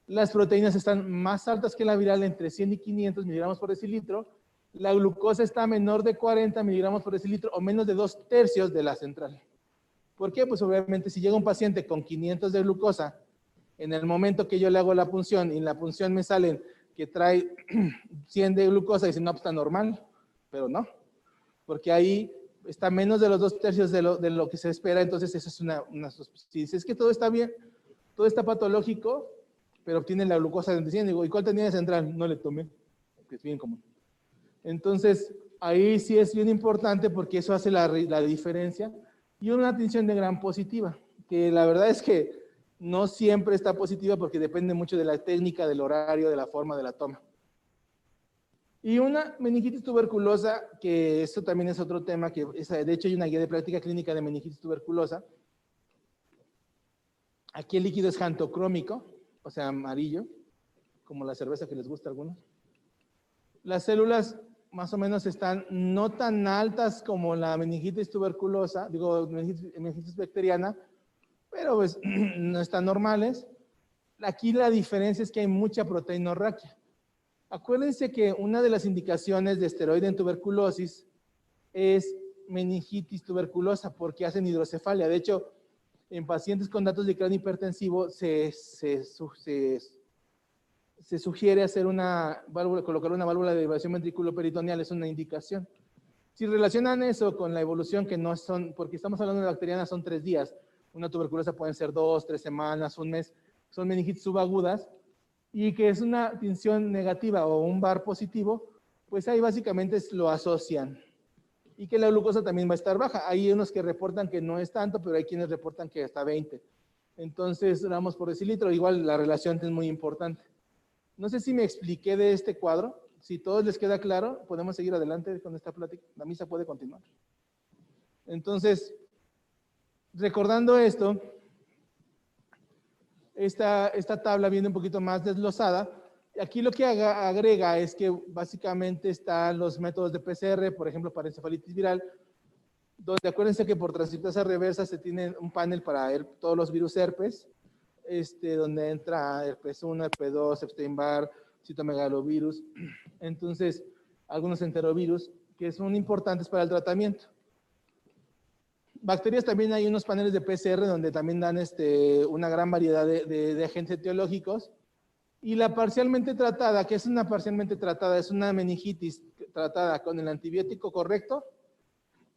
Las proteínas están más altas que la viral, entre 100 y 500 miligramos por decilitro. La glucosa está menor de 40 miligramos por decilitro o menos de 2/3 de la central. ¿Por qué? Pues obviamente si llega un paciente con 500 de glucosa, en el momento que yo le hago la punción y en la punción me salen que trae 100 de glucosa, dicen, no, pues está normal, pero no, porque ahí está menos de los 2/3 de lo que se espera. Entonces eso es una si dices que todo está bien, todo está patológico, pero obtiene la glucosa de 100, digo, ¿y cuál tenía de central? No le tomé, que es bien común. Entonces, ahí sí es bien importante porque eso hace la diferencia. Y una tinción de gram positiva, que la verdad es que no siempre está positiva porque depende mucho de la técnica, del horario, de la forma de la toma. Y una meningitis tuberculosa, que esto también es otro tema, que de hecho hay una guía de práctica clínica de meningitis tuberculosa. Aquí el líquido es xantocrómico, o sea, amarillo, como la cerveza que les gusta a algunos. Las células más o menos están no tan altas como la meningitis tuberculosa, digo, meningitis bacteriana, pero pues no están normales. Aquí la diferencia es que hay mucha proteinorraquia. Acuérdense que una de las indicaciones de esteroide en tuberculosis es meningitis tuberculosa porque hacen hidrocefalia. De hecho, en pacientes con datos de cráneo hipertensivo se sugiere hacer una válvula, colocar una válvula de derivación ventriculoperitoneal, es una indicación. Si relacionan eso con la evolución, que no son, porque estamos hablando de bacterianas, son 3 días, una tuberculosa pueden ser 2, 3 semanas, un mes, son meningitis subagudas, y que es una tinción negativa o un VAR positivo, pues ahí básicamente lo asocian. Y que la glucosa también va a estar baja. Hay unos que reportan que no es tanto, pero hay quienes reportan que hasta 20. Entonces, gramos por decilitro, igual la relación es muy importante. No sé si me expliqué de este cuadro. Si a todos les queda claro, podemos seguir adelante con esta plática. La misa puede continuar. Entonces, recordando esto, esta tabla viene un poquito más desglosada. Aquí lo que agrega es que básicamente están los métodos de PCR, por ejemplo, para encefalitis viral, donde acuérdense que por transcriptasa reversa se tiene un panel para todos los virus herpes, donde entra herpes 1, herpes 2, Epstein-Barr, citomegalovirus, entonces algunos enterovirus que son importantes para el tratamiento. Bacterias también hay unos paneles de PCR donde también dan una gran variedad de agentes etiológicos. Y la parcialmente tratada, ¿qué es una parcialmente tratada? Es una meningitis tratada con el antibiótico correcto,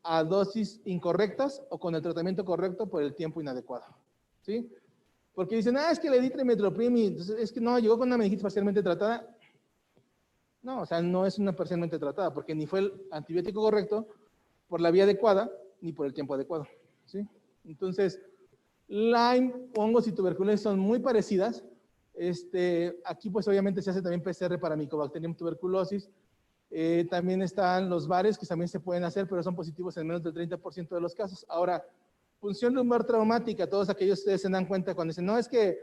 a dosis incorrectas o con el tratamiento correcto por el tiempo inadecuado. ¿Sí? Porque dicen, es que le di trimestoprim y es que no, llegó con una meningitis parcialmente tratada. No, o sea, no es una parcialmente tratada porque ni fue el antibiótico correcto por la vía adecuada ni por el tiempo adecuado. ¿Sí? Entonces, Lyme, hongos y tuberculosis son muy parecidas. Aquí pues obviamente se hace también PCR para Mycobacterium tuberculosis. También están los VARes que también se pueden hacer, pero son positivos en menos del 30% de los casos. Ahora, función lumbar traumática, todos aquellos ustedes se dan cuenta cuando dicen, no, es que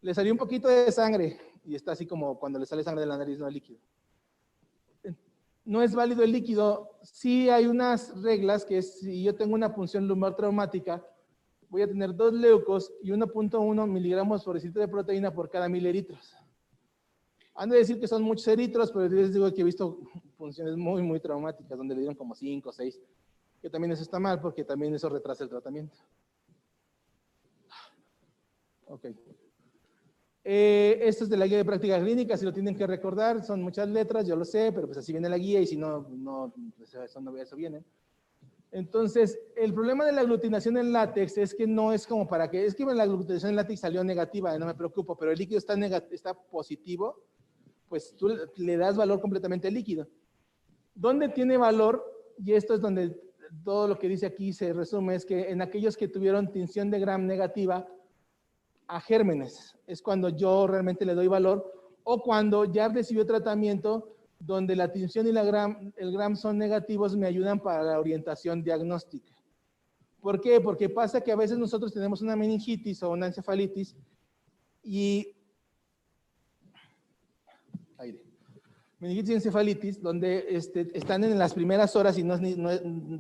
le salió un poquito de sangre y está así como cuando le sale sangre de la nariz, no el líquido. No es válido el líquido. Sí hay unas reglas que es, si yo tengo una punción lumbar traumática, voy a tener 2 leucos y 1.1 miligramos por decilitro de proteína por cada 1000 eritros. Han de decir que son muchos eritros, pero yo les digo que he visto funciones muy, muy traumáticas, donde le dieron como 5 o 6, que también eso está mal, porque también eso retrasa el tratamiento. Ok. Esto es de la guía de práctica clínica, si lo tienen que recordar, son muchas letras, yo lo sé, pero pues así viene la guía y si no, pues eso viene. Entonces, el problema de la aglutinación en látex es que no es como para que, es que la aglutinación en látex salió negativa, no me preocupo, pero el líquido está positivo, pues tú le das valor completamente al líquido. ¿Dónde tiene valor? Y esto es donde todo lo que dice aquí se resume, es que en aquellos que tuvieron tinción de Gram negativa a gérmenes, es cuando yo realmente le doy valor, o cuando ya recibió tratamiento donde la tinción y el Gram son negativos, me ayudan para la orientación diagnóstica. ¿Por qué? Porque pasa que a veces nosotros tenemos una meningitis o una encefalitis y meningitis y encefalitis, donde están en las primeras horas y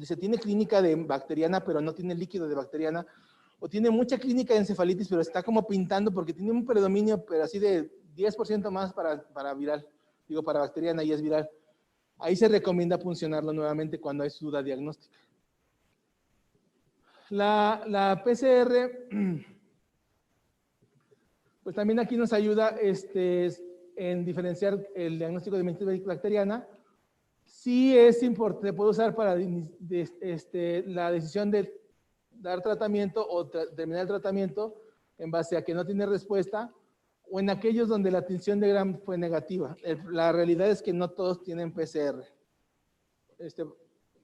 se tiene clínica de bacteriana, pero no tiene líquido de bacteriana, o tiene mucha clínica de encefalitis, pero está como pintando porque tiene un predominio, pero así de 10% más para viral, digo para bacteriana y es viral. Ahí se recomienda puncionarlo nuevamente cuando hay duda diagnóstica. La PCR, pues también aquí nos ayuda en diferenciar el diagnóstico de meningitis bacteriana. Sí es importante, se puede usar para la decisión de dar tratamiento o terminar el tratamiento en base a que no tiene respuesta, o en aquellos donde la tinción de Gram fue negativa. La realidad es que no todos tienen PCR.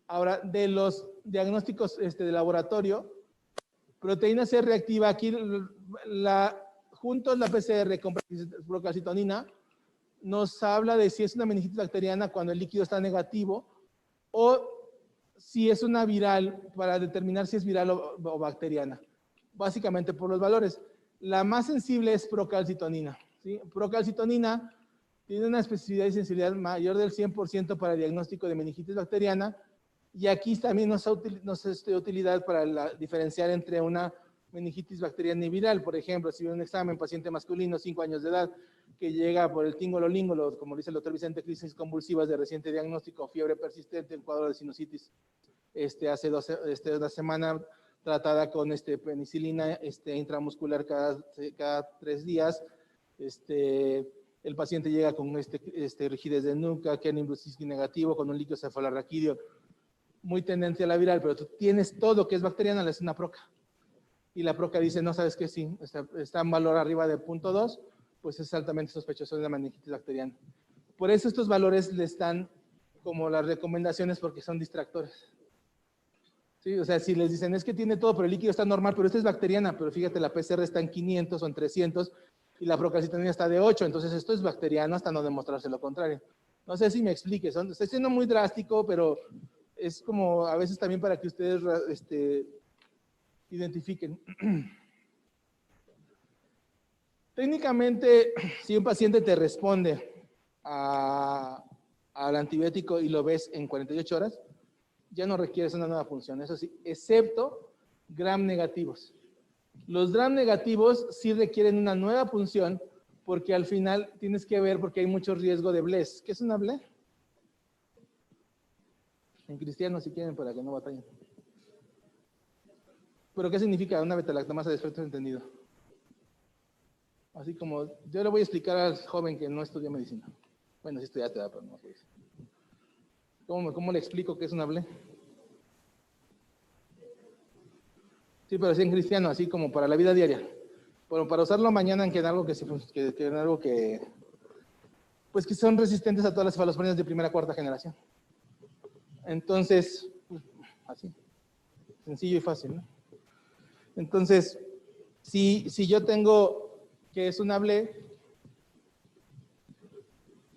Ahora, de los diagnósticos de laboratorio, proteína C reactiva, aquí juntos la PCR con procalcitonina, nos habla de si es una meningitis bacteriana cuando el líquido está negativo o si es una viral, para determinar si es viral o bacteriana. Básicamente por los valores. La más sensible es procalcitonina, ¿sí? Procalcitonina tiene una especificidad y sensibilidad mayor del 100% para el diagnóstico de meningitis bacteriana, y aquí también nos da utilidad para diferenciar entre una meningitis bacteriana y viral. Por ejemplo, si un examen, paciente masculino, 5 años de edad, que llega por el tíngolo-língolo, como dice el doctor Vicente, crisis convulsivas de reciente diagnóstico, fiebre persistente, en cuadro de sinusitis, hace una semana, tratada con penicilina intramuscular cada 3 días. El paciente llega con rigidez de nuca, Kernin Brusitsky negativo, con un líquido cefalorraquídeo muy tendente a la viral, pero tú tienes todo que es bacteriana, le haces una proca. Y la proca dice, no, ¿sabes qué? Sí, está en valor arriba de 0.2, pues es altamente sospechoso de la meningitis bacteriana. Por eso estos valores les dan como las recomendaciones, porque son distractores. ¿Sí? O sea, si les dicen, es que tiene todo, pero el líquido está normal, pero esta es bacteriana, pero fíjate, la PCR está en 500 o en 300 y la procalcitonina está de 8, entonces esto es bacteriano hasta no demostrarse lo contrario. No sé si me explique, estoy siendo muy drástico, pero es como a veces también para que ustedes identifiquen. Técnicamente, si un paciente te responde al antibiótico y lo ves en 48 horas, ya no requieres una nueva función, eso sí, excepto gram negativos. Los gram negativos sí requieren una nueva punción, porque al final tienes que ver, porque hay mucho riesgo de BLES. ¿Qué es una BLES? En cristiano, si quieren, para que no batallen. ¿Pero qué significa una beta-lactamasa de efecto entendido? Así como, yo le voy a explicar al joven que no estudia medicina. Bueno, sí estudiaste, pero no sé. ¿Cómo le explico qué es una BLE? Sí, pero sí en cristiano, así como para la vida diaria. Pero para usarlo mañana en algo pues que son resistentes a todas las cefalosporinas de primera o cuarta generación. Entonces, así, sencillo y fácil, ¿no? Entonces, si yo tengo que es una BLE,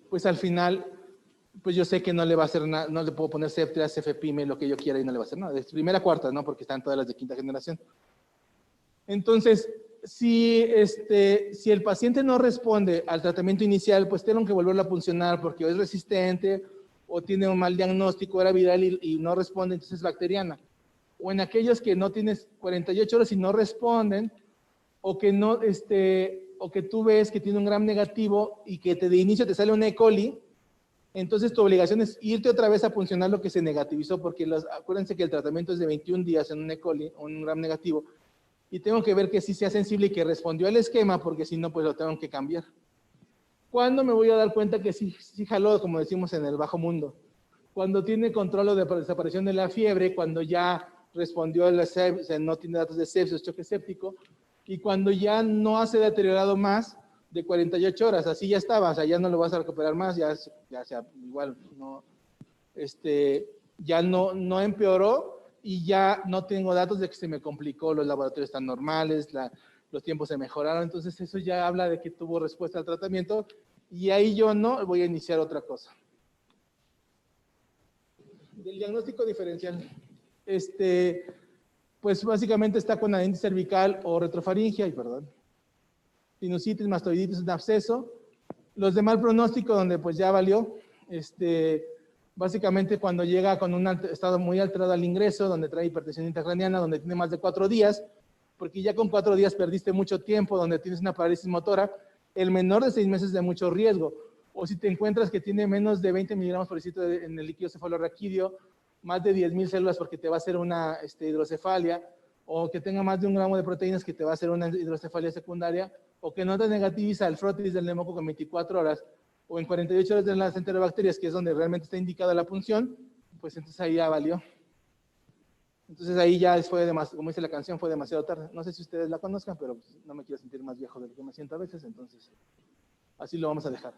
pues al final, pues yo sé que no le va a hacer nada, no le puedo poner Ceftriaxona, Cefepime, lo que yo quiera y no le va a hacer nada. De primera a cuarta, ¿no? Porque están todas las de quinta generación. Entonces, si el paciente no responde al tratamiento inicial, pues tienen que volverlo a puncionar porque o es resistente o tiene un mal diagnóstico, era viral y no responde, entonces es bacteriana. O en aquellos que no tienes 48 horas y no responden, o que no, o que tú ves que tiene un gram negativo y que de inicio te sale un E. coli, entonces tu obligación es irte otra vez a puncionar lo que se negativizó, porque acuérdense que el tratamiento es de 21 días en un E. coli, un gram negativo, y tengo que ver que sí sea sensible y que respondió al esquema, porque si no, pues lo tengo que cambiar. ¿Cuándo me voy a dar cuenta que sí jaló, como decimos en el bajo mundo? Cuando tiene control de desaparición de la fiebre, cuando ya respondió, no tiene datos de sepsis, choque séptico, y cuando ya no se ha deteriorado más de 48 horas, así ya estaba, o sea, ya no lo vas a recuperar más, ya sea igual, no, ya no empeoró, y ya no tengo datos de que se me complicó, los laboratorios están normales, los tiempos se mejoraron, entonces eso ya habla de que tuvo respuesta al tratamiento, y ahí yo no voy a iniciar otra cosa. Del diagnóstico diferencial, pues básicamente está con adenitis cervical o retrofaringia, sinusitis, mastoiditis, un absceso. Los de mal pronóstico, donde pues ya valió, básicamente cuando llega con un estado muy alterado al ingreso, donde trae hipertensión intracraniana, donde tiene más de 4 días, porque ya con 4 días perdiste mucho tiempo, donde tienes una parálisis motora, el menor de 6 meses de mucho riesgo. O si te encuentras que tiene menos de 20 miligramos por decilitro en el líquido cefalorraquídeo, más de 10,000 células porque te va a hacer una hidrocefalia, o que tenga más de 1 gramo de proteínas que te va a hacer una hidrocefalia secundaria, o que no te negativiza el frotis del neumococo en 24 horas, o en 48 horas de las enterobacterias, que es donde realmente está indicada la punción, pues entonces ahí ya valió. Entonces ahí ya fue demasiado, como dice la canción, fue demasiado tarde. No sé si ustedes la conozcan, pero pues no me quiero sentir más viejo de lo que me siento a veces, entonces así lo vamos a dejar.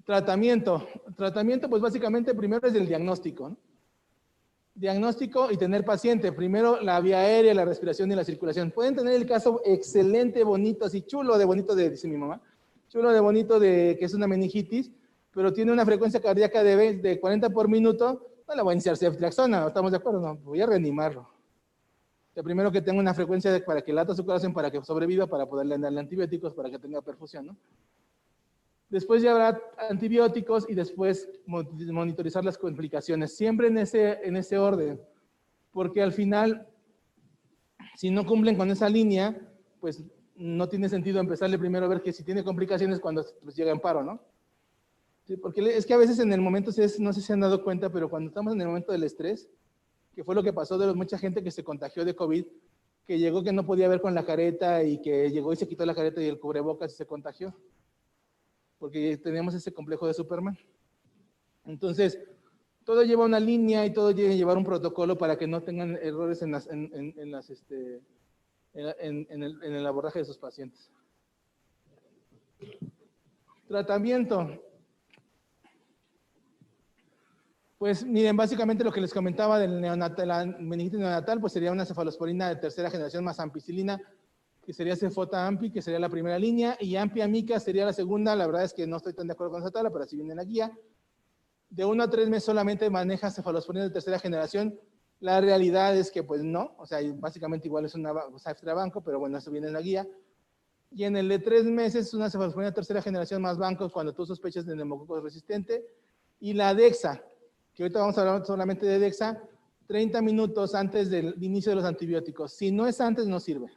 Tratamiento, pues básicamente primero es el diagnóstico, ¿no? Diagnóstico y tener paciente. Primero la vía aérea, la respiración y la circulación. Pueden tener el caso excelente, bonito, así chulo de bonito, dice mi mamá, chulo de bonito de que es una meningitis, pero tiene una frecuencia cardíaca de 40 por minuto, no le voy a iniciar ceftriaxona, ¿estamos de acuerdo? No, voy a reanimarlo. O primero que tenga una frecuencia para que lata su corazón, para que sobreviva, para poderle darle antibióticos, para que tenga perfusión, ¿no? Después ya habrá antibióticos y después monitorizar las complicaciones, siempre en ese orden, porque al final, si no cumplen con esa línea, pues no tiene sentido empezarle primero a ver que si tiene complicaciones cuando pues, llega en paro, ¿no? Sí, porque es que a veces en el momento, no sé si se han dado cuenta, pero cuando estamos en el momento del estrés, que fue lo que pasó de mucha gente que se contagió de COVID, que llegó que no podía ver con la careta y que llegó y se quitó la careta y el cubrebocas y se contagió, porque teníamos ese complejo de Superman. Entonces, todo lleva una línea y todo debe llevar un protocolo para que no tengan errores en el abordaje de sus pacientes. Tratamiento. Pues miren, básicamente lo que les comentaba del neonatal, la meningitis neonatal, pues sería una cefalosporina de tercera generación más ampicilina, que sería Cefota-Ampi, que sería la primera línea, y Ampi-Amica sería la segunda. La verdad es que no estoy tan de acuerdo con esa tabla, pero así viene en la guía. De 1 a 3 meses solamente maneja cefalosporina de tercera generación. La realidad es que pues no, o sea, básicamente igual es una Ceftra banco, pero bueno, eso viene en la guía. Y en el de 3 meses es una cefalosporina de tercera generación más banco cuando tú sospechas de neumococo resistente. Y la Dexa, que ahorita vamos a hablar solamente de Dexa, 30 minutos antes del inicio de los antibióticos. Si no es antes, no sirve.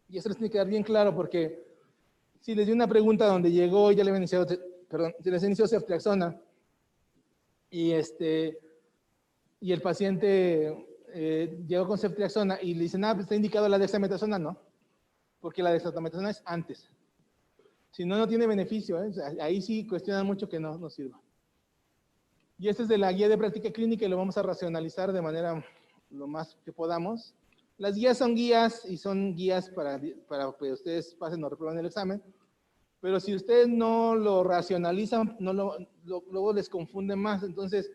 Y eso les tiene que quedar bien claro, porque si les di una pregunta donde llegó y ya le habían iniciado, perdón, si les inició ceftriaxona y el paciente llegó con ceftriaxona y le dicen, pues está indicado la dexametasona, no, porque la dexametasona es antes. Si no, no tiene beneficio, ¿eh? O sea, ahí sí cuestionan mucho que no sirva. Y este es de la guía de práctica clínica y lo vamos a racionalizar de manera lo más que podamos. Las guías son guías y son guías para que ustedes pasen o reprueben el examen, pero si ustedes no lo racionalizan, luego les confunde más. Entonces,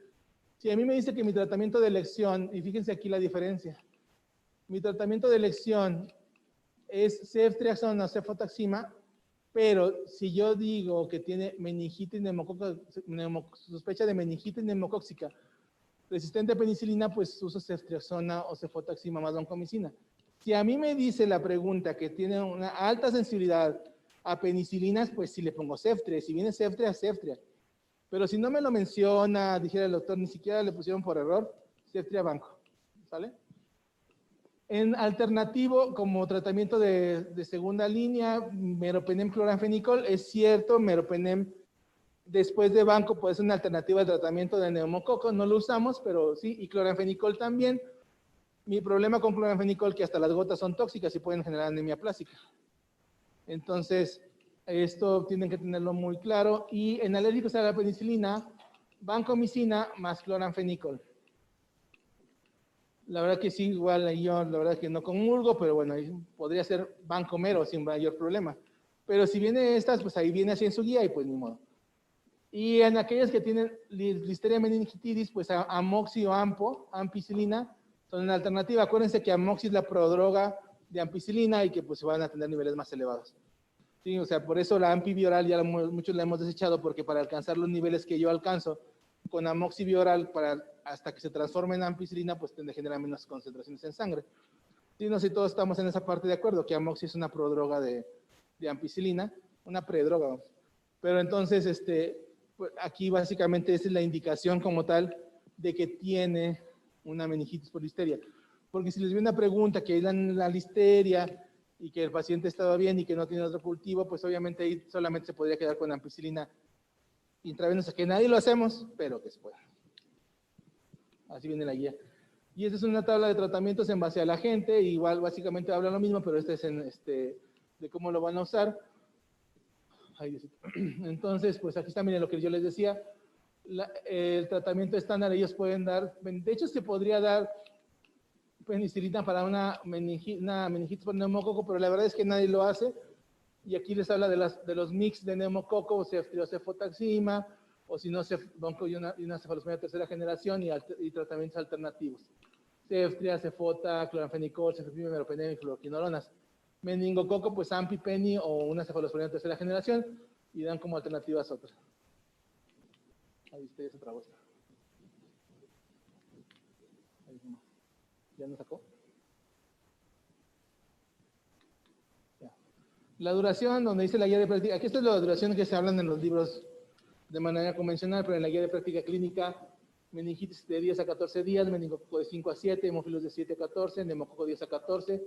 si a mí me dice que mi tratamiento de elección, y fíjense aquí la diferencia, mi tratamiento de elección es ceftriaxona o cefotaxima, pero si yo digo que tiene meningitis sospecha de meningitis neumocóxica resistente a penicilina, pues uso ceftriaxona o cefotaxima más vancomicina. Si a mí me dice la pregunta que tiene una alta sensibilidad a penicilinas, pues sí le pongo Ceftria. Si viene Ceftria, Ceftria. Pero si no me lo menciona, dijera el doctor, ni siquiera le pusieron por error, Ceftria banco. ¿Sale? En alternativo, como tratamiento de segunda línea, meropenem cloranfenicol, es cierto, meropenem después de banco puede ser una alternativa de tratamiento de neumococo, no lo usamos, pero sí, y cloranfenicol también. Mi problema con cloranfenicol es que hasta las gotas son tóxicas y pueden generar anemia plástica. Entonces, esto tienen que tenerlo muy claro. Y en alérgicos a la penicilina, vancomicina más cloranfenicol. La verdad que sí, igual yo la verdad que no comulgo, pero bueno, podría ser vancomero sin mayor problema. Pero si viene estas, pues ahí viene así en su guía y pues ni modo. Y en aquellas que tienen listeria meningitidis, pues amoxi o ampicilina, son una alternativa. Acuérdense que amoxi es la prodroga de ampicilina y que pues van a tener niveles más elevados. Sí, o sea, por eso la ampibioral ya muchos la hemos desechado, porque para alcanzar los niveles que yo alcanzo con amoxibioral hasta que se transforme en ampicilina, pues tiende a generar menos concentraciones en sangre. Sí, no sé si todos estamos en esa parte de acuerdo, que amoxi es una prodroga de ampicilina, una predroga. Pero entonces, pues aquí básicamente esa es la indicación como tal de que tiene una meningitis por listeria. Porque si les viene una pregunta que es la listeria y que el paciente estaba bien y que no tiene otro cultivo, pues obviamente ahí solamente se podría quedar con ampicilina intravenosa, que nadie lo hacemos, pero que se puede. Así viene la guía. Y esta es una tabla de tratamientos en base a la gente, igual básicamente habla lo mismo, pero este es de cómo lo van a usar. Entonces, pues aquí está, miren lo que yo les decía, el tratamiento estándar ellos pueden dar, de hecho se podría dar penicilina para una meningitis por neumococo, pero la verdad es que nadie lo hace. Y aquí les habla de los mix de neumococo, o cefotaxima, o si no, y una cefalosporina de tercera generación y tratamientos alternativos. Ceftria, cefota, cloranfenicol, cefepime, meropenem y fluoroquinolonas. Meningococo, pues AMPI, PENI o una cefalosporina de tercera generación, y dan como alternativas otras. Ahí está, ya se trabó. ¿Ya no sacó? Ya. La duración, donde dice la guía de práctica, aquí esta es la duración que se hablan en los libros de manera convencional, pero en la guía de práctica clínica, meningitis de 10 a 14 días, meningococo de 5 a 7, hemófilos de 7 a 14, neumococo 10 a 14,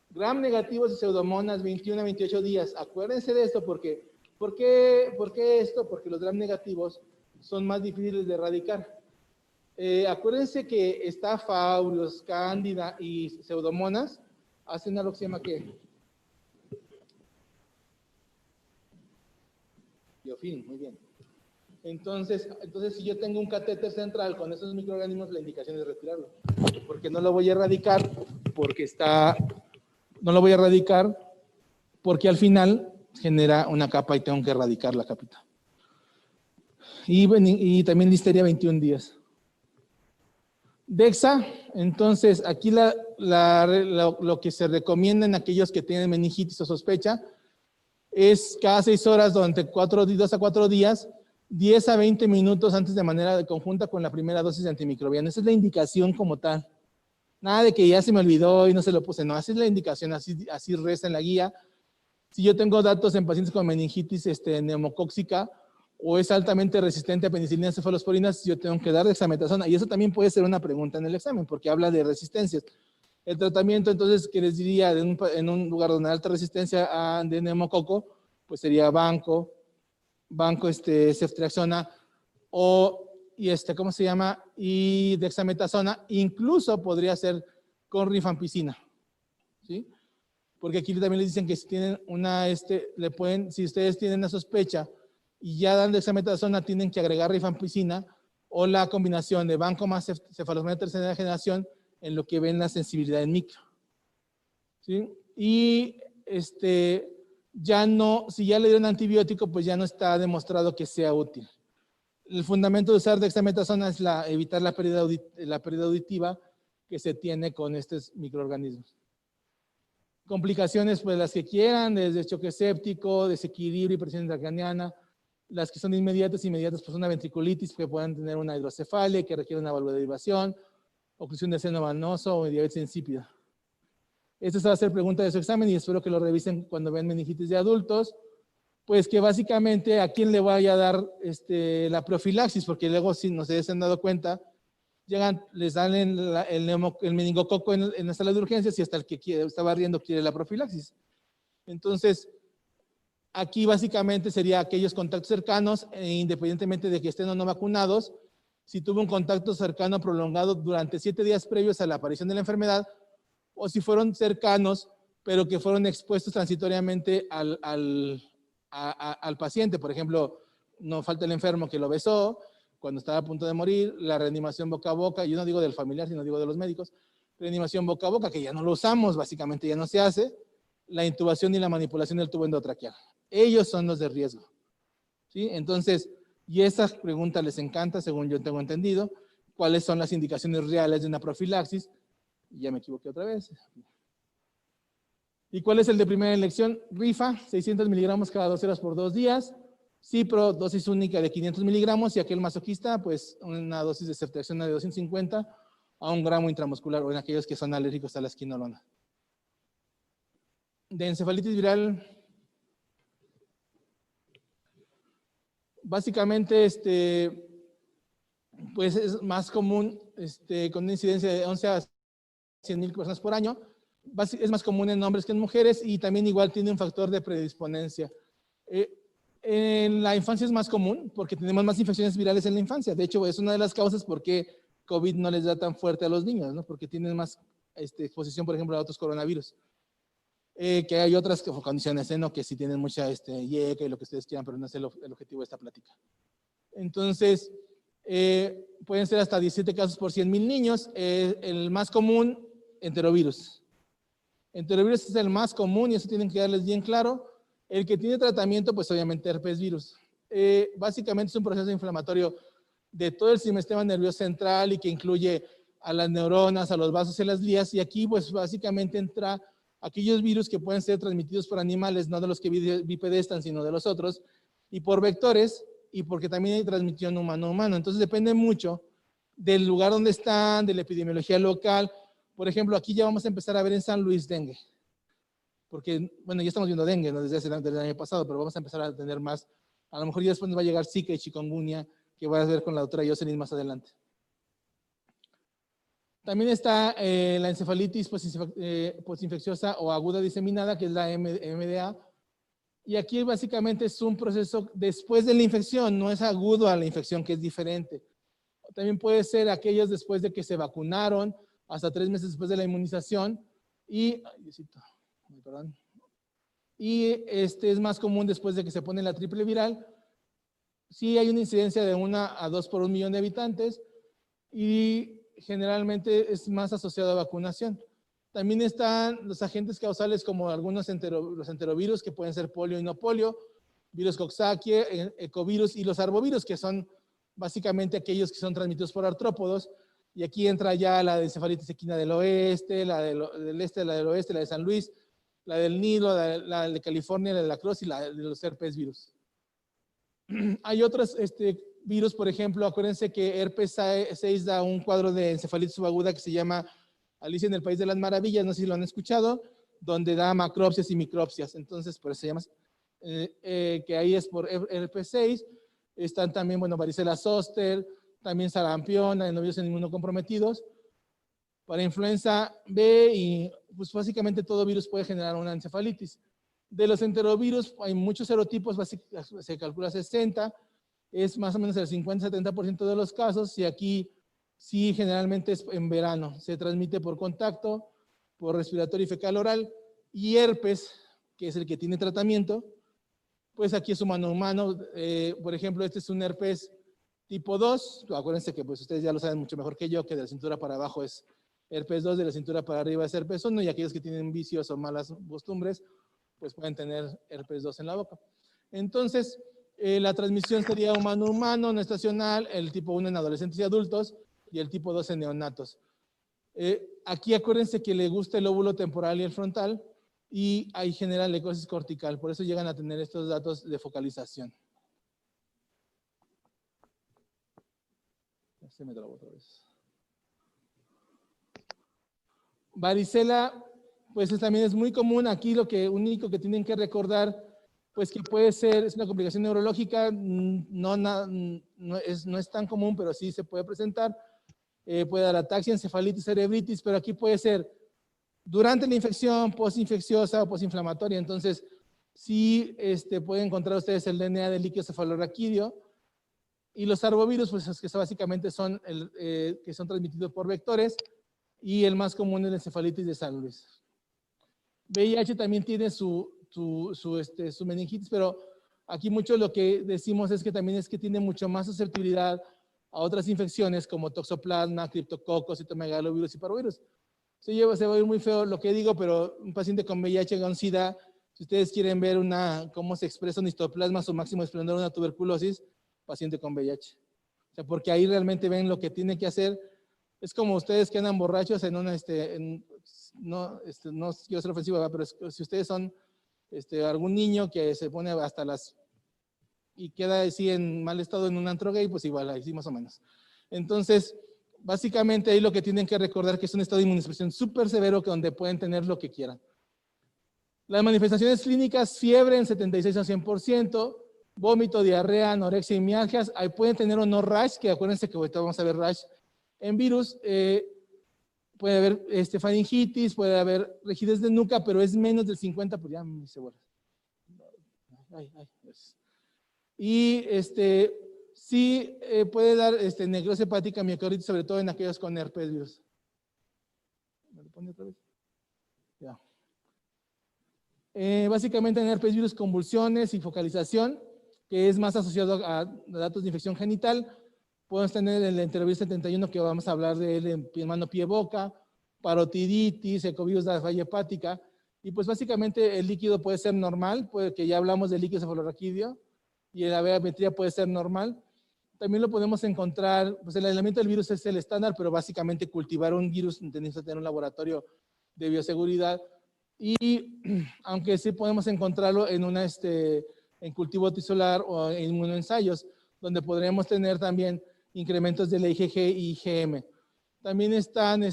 gram negativos y pseudomonas 21 a 28 días. Acuérdense de esto porque, ¿por qué esto? Porque los gram negativos son más difíciles de erradicar. Acuérdense que Staph aureus, cándida y pseudomonas hacen algo que se llama ¿qué? Biofilm, muy bien. Entonces, si yo tengo un catéter central con esos microorganismos, la indicación es retirarlo. Porque no lo voy a erradicar, no lo voy a erradicar porque al final genera una capa y tengo que erradicar la capita. Y también listeria 21 días. Dexa, entonces aquí lo que se recomienda en aquellos que tienen meningitis o sospecha es cada 6 horas durante 2 a 4 días, 10 a 20 minutos antes de manera conjunta con la primera dosis de antimicrobiano. Esa es la indicación como tal. Nada de que ya se me olvidó y no se lo puse, no, así es la indicación, así resta en la guía. Si yo tengo datos en pacientes con meningitis neumocóxica o es altamente resistente a penicilina cefalosporinas, yo tengo que dar dexametasona. Y eso también puede ser una pregunta en el examen, porque habla de resistencias. El tratamiento, entonces, que les diría en un lugar donde hay alta resistencia de neumococo, pues sería banco, ceftriaxona ¿cómo se llama? Y dexametasona, incluso podría ser con rifampicina, ¿sí? Porque aquí también les dicen que si tienen si ustedes tienen una sospecha y ya dan dexametasona, tienen que agregar rifampicina o la combinación de banco más cefalosporina de tercera generación en lo que ven la sensibilidad en micro, ¿sí? Y ya no, si ya le dieron antibiótico, pues ya no está demostrado que sea útil. El fundamento de usar dexametasona es evitar la pérdida auditiva que se tiene con estos microorganismos. Complicaciones, pues las que quieran, desde choque séptico, desequilibrio y presión intracraneana. Las que son inmediatas, pues una ventriculitis que puedan tener una hidrocefalia que requiere una válvula de derivación, oclusión de seno venoso o diabetes insípida. Esta va a ser pregunta de su examen y espero que lo revisen cuando vean meningitis de adultos. Pues que básicamente a quién le vaya a dar la profilaxis, porque luego si no se han dado cuenta, les dan el meningococo en la sala de urgencias y hasta el que está barriendo quiere la profilaxis. Entonces, aquí básicamente sería aquellos contactos cercanos, independientemente de que estén o no vacunados, si tuvo un contacto cercano prolongado durante 7 días previos a la aparición de la enfermedad, o si fueron cercanos, pero que fueron expuestos transitoriamente al paciente. Por ejemplo, no falta el enfermo que lo besó cuando estaba a punto de morir, la reanimación boca a boca, yo no digo del familiar, sino digo de los médicos, reanimación boca a boca, que ya no lo usamos, básicamente ya no se hace, la intubación y la manipulación del tubo endotraqueal. Ellos son los de riesgo, ¿sí? Entonces, y esa pregunta les encanta, según yo tengo entendido, ¿cuáles son las indicaciones reales de una profilaxis? Ya me equivoqué otra vez. ¿Y cuál es el de primera elección? Rifa, 600 miligramos cada 2 horas por 2 días. Cipro, dosis única de 500 miligramos. Y aquel masoquista, pues una dosis de ceftriaxona de 250 a 1 gramo intramuscular, o en aquellos que son alérgicos a la esquinolona. De encefalitis viral, básicamente, pues es más común, con una incidencia de 11 a 100,000 personas por año. Es más común en hombres que en mujeres y también igual tiene un factor de predisponencia. En la infancia es más común porque tenemos más infecciones virales en la infancia. De hecho, es una de las causas por qué COVID no les da tan fuerte a los niños, ¿no? Porque tienen más exposición, por ejemplo, a otros coronavirus. Que hay otras condiciones, ¿no? Que sí tienen mucha IECA y lo que ustedes quieran, pero no es el objetivo de esta plática. Entonces, pueden ser hasta 17 casos por 100,000 niños. El más común, enterovirus. Enterovirus es el más común y eso tienen que darles bien claro. El que tiene tratamiento, pues obviamente herpes virus. Básicamente es un proceso inflamatorio de todo el sistema nervioso central y que incluye a las neuronas, a los vasos y a las glías. Y aquí, pues básicamente entra aquellos virus que pueden ser transmitidos por animales, no de los que bipedestan, sino de los otros, y por vectores, y porque también hay transmisión humano-humano. Entonces depende mucho del lugar donde están, de la epidemiología local. Por ejemplo, aquí ya vamos a empezar a ver en San Luis dengue, porque, bueno, ya estamos viendo dengue, ¿no? Desde el año pasado, pero vamos a empezar a tener más. A lo mejor ya después nos va a llegar Zika y chikungunya, que va a ver con la doctora Jocelyn más adelante. También está la encefalitis postinfecciosa o aguda diseminada, que es la MDA. Y aquí básicamente es un proceso después de la infección, no es agudo a la infección, que es diferente. También puede ser aquellos después de que se vacunaron, hasta 3 meses después de la inmunización. Y, perdón. Y es más común después de que se pone la triple viral. Sí hay una incidencia de 1 a 2 por 1 millón de habitantes y generalmente es más asociado a vacunación. También están los agentes causales como algunos los enterovirus que pueden ser polio y no polio, virus Coxsackie, ecovirus y los arbovirus que son básicamente aquellos que son transmitidos por artrópodos. Y aquí entra ya la de encefalitis equina del oeste, la del este, la del oeste, la de San Luis, la del Nilo, la de California, la de la Cross y la de los herpes virus. Hay otros virus, por ejemplo, acuérdense que herpes 6 da un cuadro de encefalitis subaguda que se llama Alicia en el País de las Maravillas, no sé si lo han escuchado, donde da macropsias y micropsias. Entonces, por eso se llama, que ahí es por herpes 6. Están también, bueno, varicela zoster, también sarampión, adenovirus inmunocomprometidos. Para influenza B y pues básicamente todo virus puede generar una encefalitis. De los enterovirus hay muchos serotipos, se calcula 60, es más o menos el 50-70% de los casos y aquí sí generalmente es en verano, se transmite por contacto, por respiratorio y fecal oral y herpes, que es el que tiene tratamiento, pues aquí es humano-humano, por ejemplo este es un herpes tipo 2, acuérdense que pues ustedes ya lo saben mucho mejor que yo, que de la cintura para abajo es herpes 2, de la cintura para arriba es herpes 1 y aquellos que tienen vicios o malas costumbres pues pueden tener herpes 2 en la boca. Entonces, la transmisión sería humano-humano, no estacional, el tipo 1 en adolescentes y adultos y el tipo 2 en neonatos. Aquí acuérdense que le gusta el lóbulo temporal y el frontal y ahí genera necrosis cortical, por eso llegan a tener estos datos de focalización. Se me trabó otra vez. Varicela, pues también es muy común. Aquí lo único que tienen que recordar, pues que puede ser, es una complicación neurológica, no es tan común, pero sí se puede presentar. Puede dar ataxia, encefalitis, cerebritis, pero aquí puede ser durante la infección, postinfecciosa o postinflamatoria. Entonces, sí pueden encontrar ustedes el DNA del líquido cefalorraquídeo. Y los arbovirus, pues que básicamente son que son transmitidos por vectores. Y el más común es la encefalitis de San Luis. VIH también tiene su meningitis, pero aquí mucho lo que decimos es que también es que tiene mucho más susceptibilidad a otras infecciones como toxoplasma, criptococos, citomegalovirus y parvovirus. Se va a oír muy feo lo que digo, pero un paciente con VIH con SIDA, si ustedes quieren ver cómo se expresa un histoplasma, su máximo esplendor, una tuberculosis, paciente con VIH. O sea, porque ahí realmente ven lo que tiene que hacer. Es como ustedes que andan borrachos no quiero ser ofensivo, pero si ustedes son algún niño que se pone hasta y queda así en mal estado en un antro gay, pues igual, así más o menos. Entonces, básicamente ahí lo que tienen que recordar que es un estado de inmunosupresión súper severo que donde pueden tener lo que quieran. Las manifestaciones clínicas, fiebre en 76 a 100%, vómito, diarrea, anorexia y mialgias. Ahí pueden tener o no rash, que acuérdense que ahorita vamos a ver rash en virus. Puede haber faringitis, puede haber rigidez de nuca, pero es menos del 50%, pues ya me hice bolas. Y sí puede dar necrosis hepática, miocarditis, sobre todo en aquellos con herpes virus. ¿Me lo pone otra vez? Ya. Básicamente en herpes virus, convulsiones y focalización, que es más asociado a datos de infección genital. Podemos tener el enterovirus 71, que vamos a hablar de él en mano, pie, boca, parotiditis, ecovirus de la falla hepática, y pues básicamente el líquido puede ser normal, que ya hablamos del líquido cefalorraquídeo, y la biometría puede ser normal. También lo podemos encontrar, pues el aislamiento del virus es el estándar, pero básicamente cultivar un virus necesita tener un laboratorio de bioseguridad. Y aunque sí podemos encontrarlo en en cultivo tisular o en inmunoensayos, donde podríamos tener también incrementos de la IgG y IgM. También están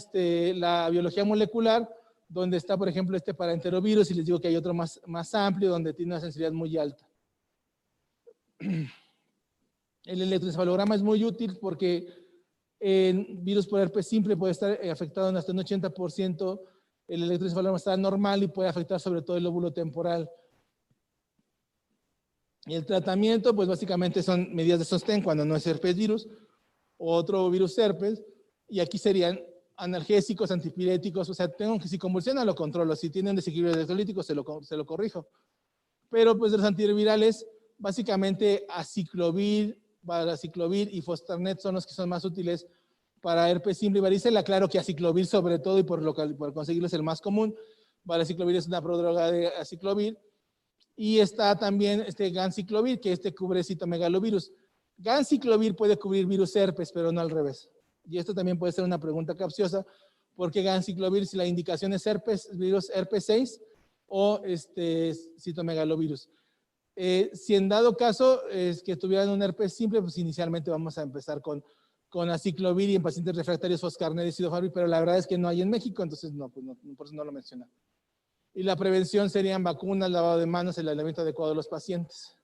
la biología molecular, donde está, por ejemplo, parenterovirus, y les digo que hay otro más amplio, donde tiene una sensibilidad muy alta. El electroencefalograma es muy útil porque en virus por herpes simple puede estar afectado en hasta un 80%. El electroencefalograma está normal y puede afectar sobre todo el lóbulo temporal. Y el tratamiento, pues básicamente son medidas de sostén cuando no es herpes virus o otro virus herpes. Y aquí serían analgésicos, antipiréticos. O sea, tengo que si convulsiona lo controlo. Si tienen desequilibrio electrolítico se lo corrijo. Pero pues de los antirvirales, básicamente aciclovir, varaciclovir y foscarnet son los que son más útiles para herpes simple y varicela. Claro que aciclovir sobre todo y por conseguirlo es el más común. Varaciclovir es una prodroga de aciclovir. Y está también ganciclovir, que cubre citomegalovirus. Ganciclovir puede cubrir virus herpes, pero no al revés. Y esto también puede ser una pregunta capciosa, porque ganciclovir, si la indicación es herpes, virus herpes 6 o citomegalovirus. Si en dado caso es que tuvieran un herpes simple, pues inicialmente vamos a empezar con aciclovir y en pacientes refractarios foscarnet y cidofovir, pero la verdad es que no hay en México, entonces no, pues no, por eso no lo mencioné. Y la prevención serían vacunas, lavado de manos, el aislamiento adecuado de los pacientes.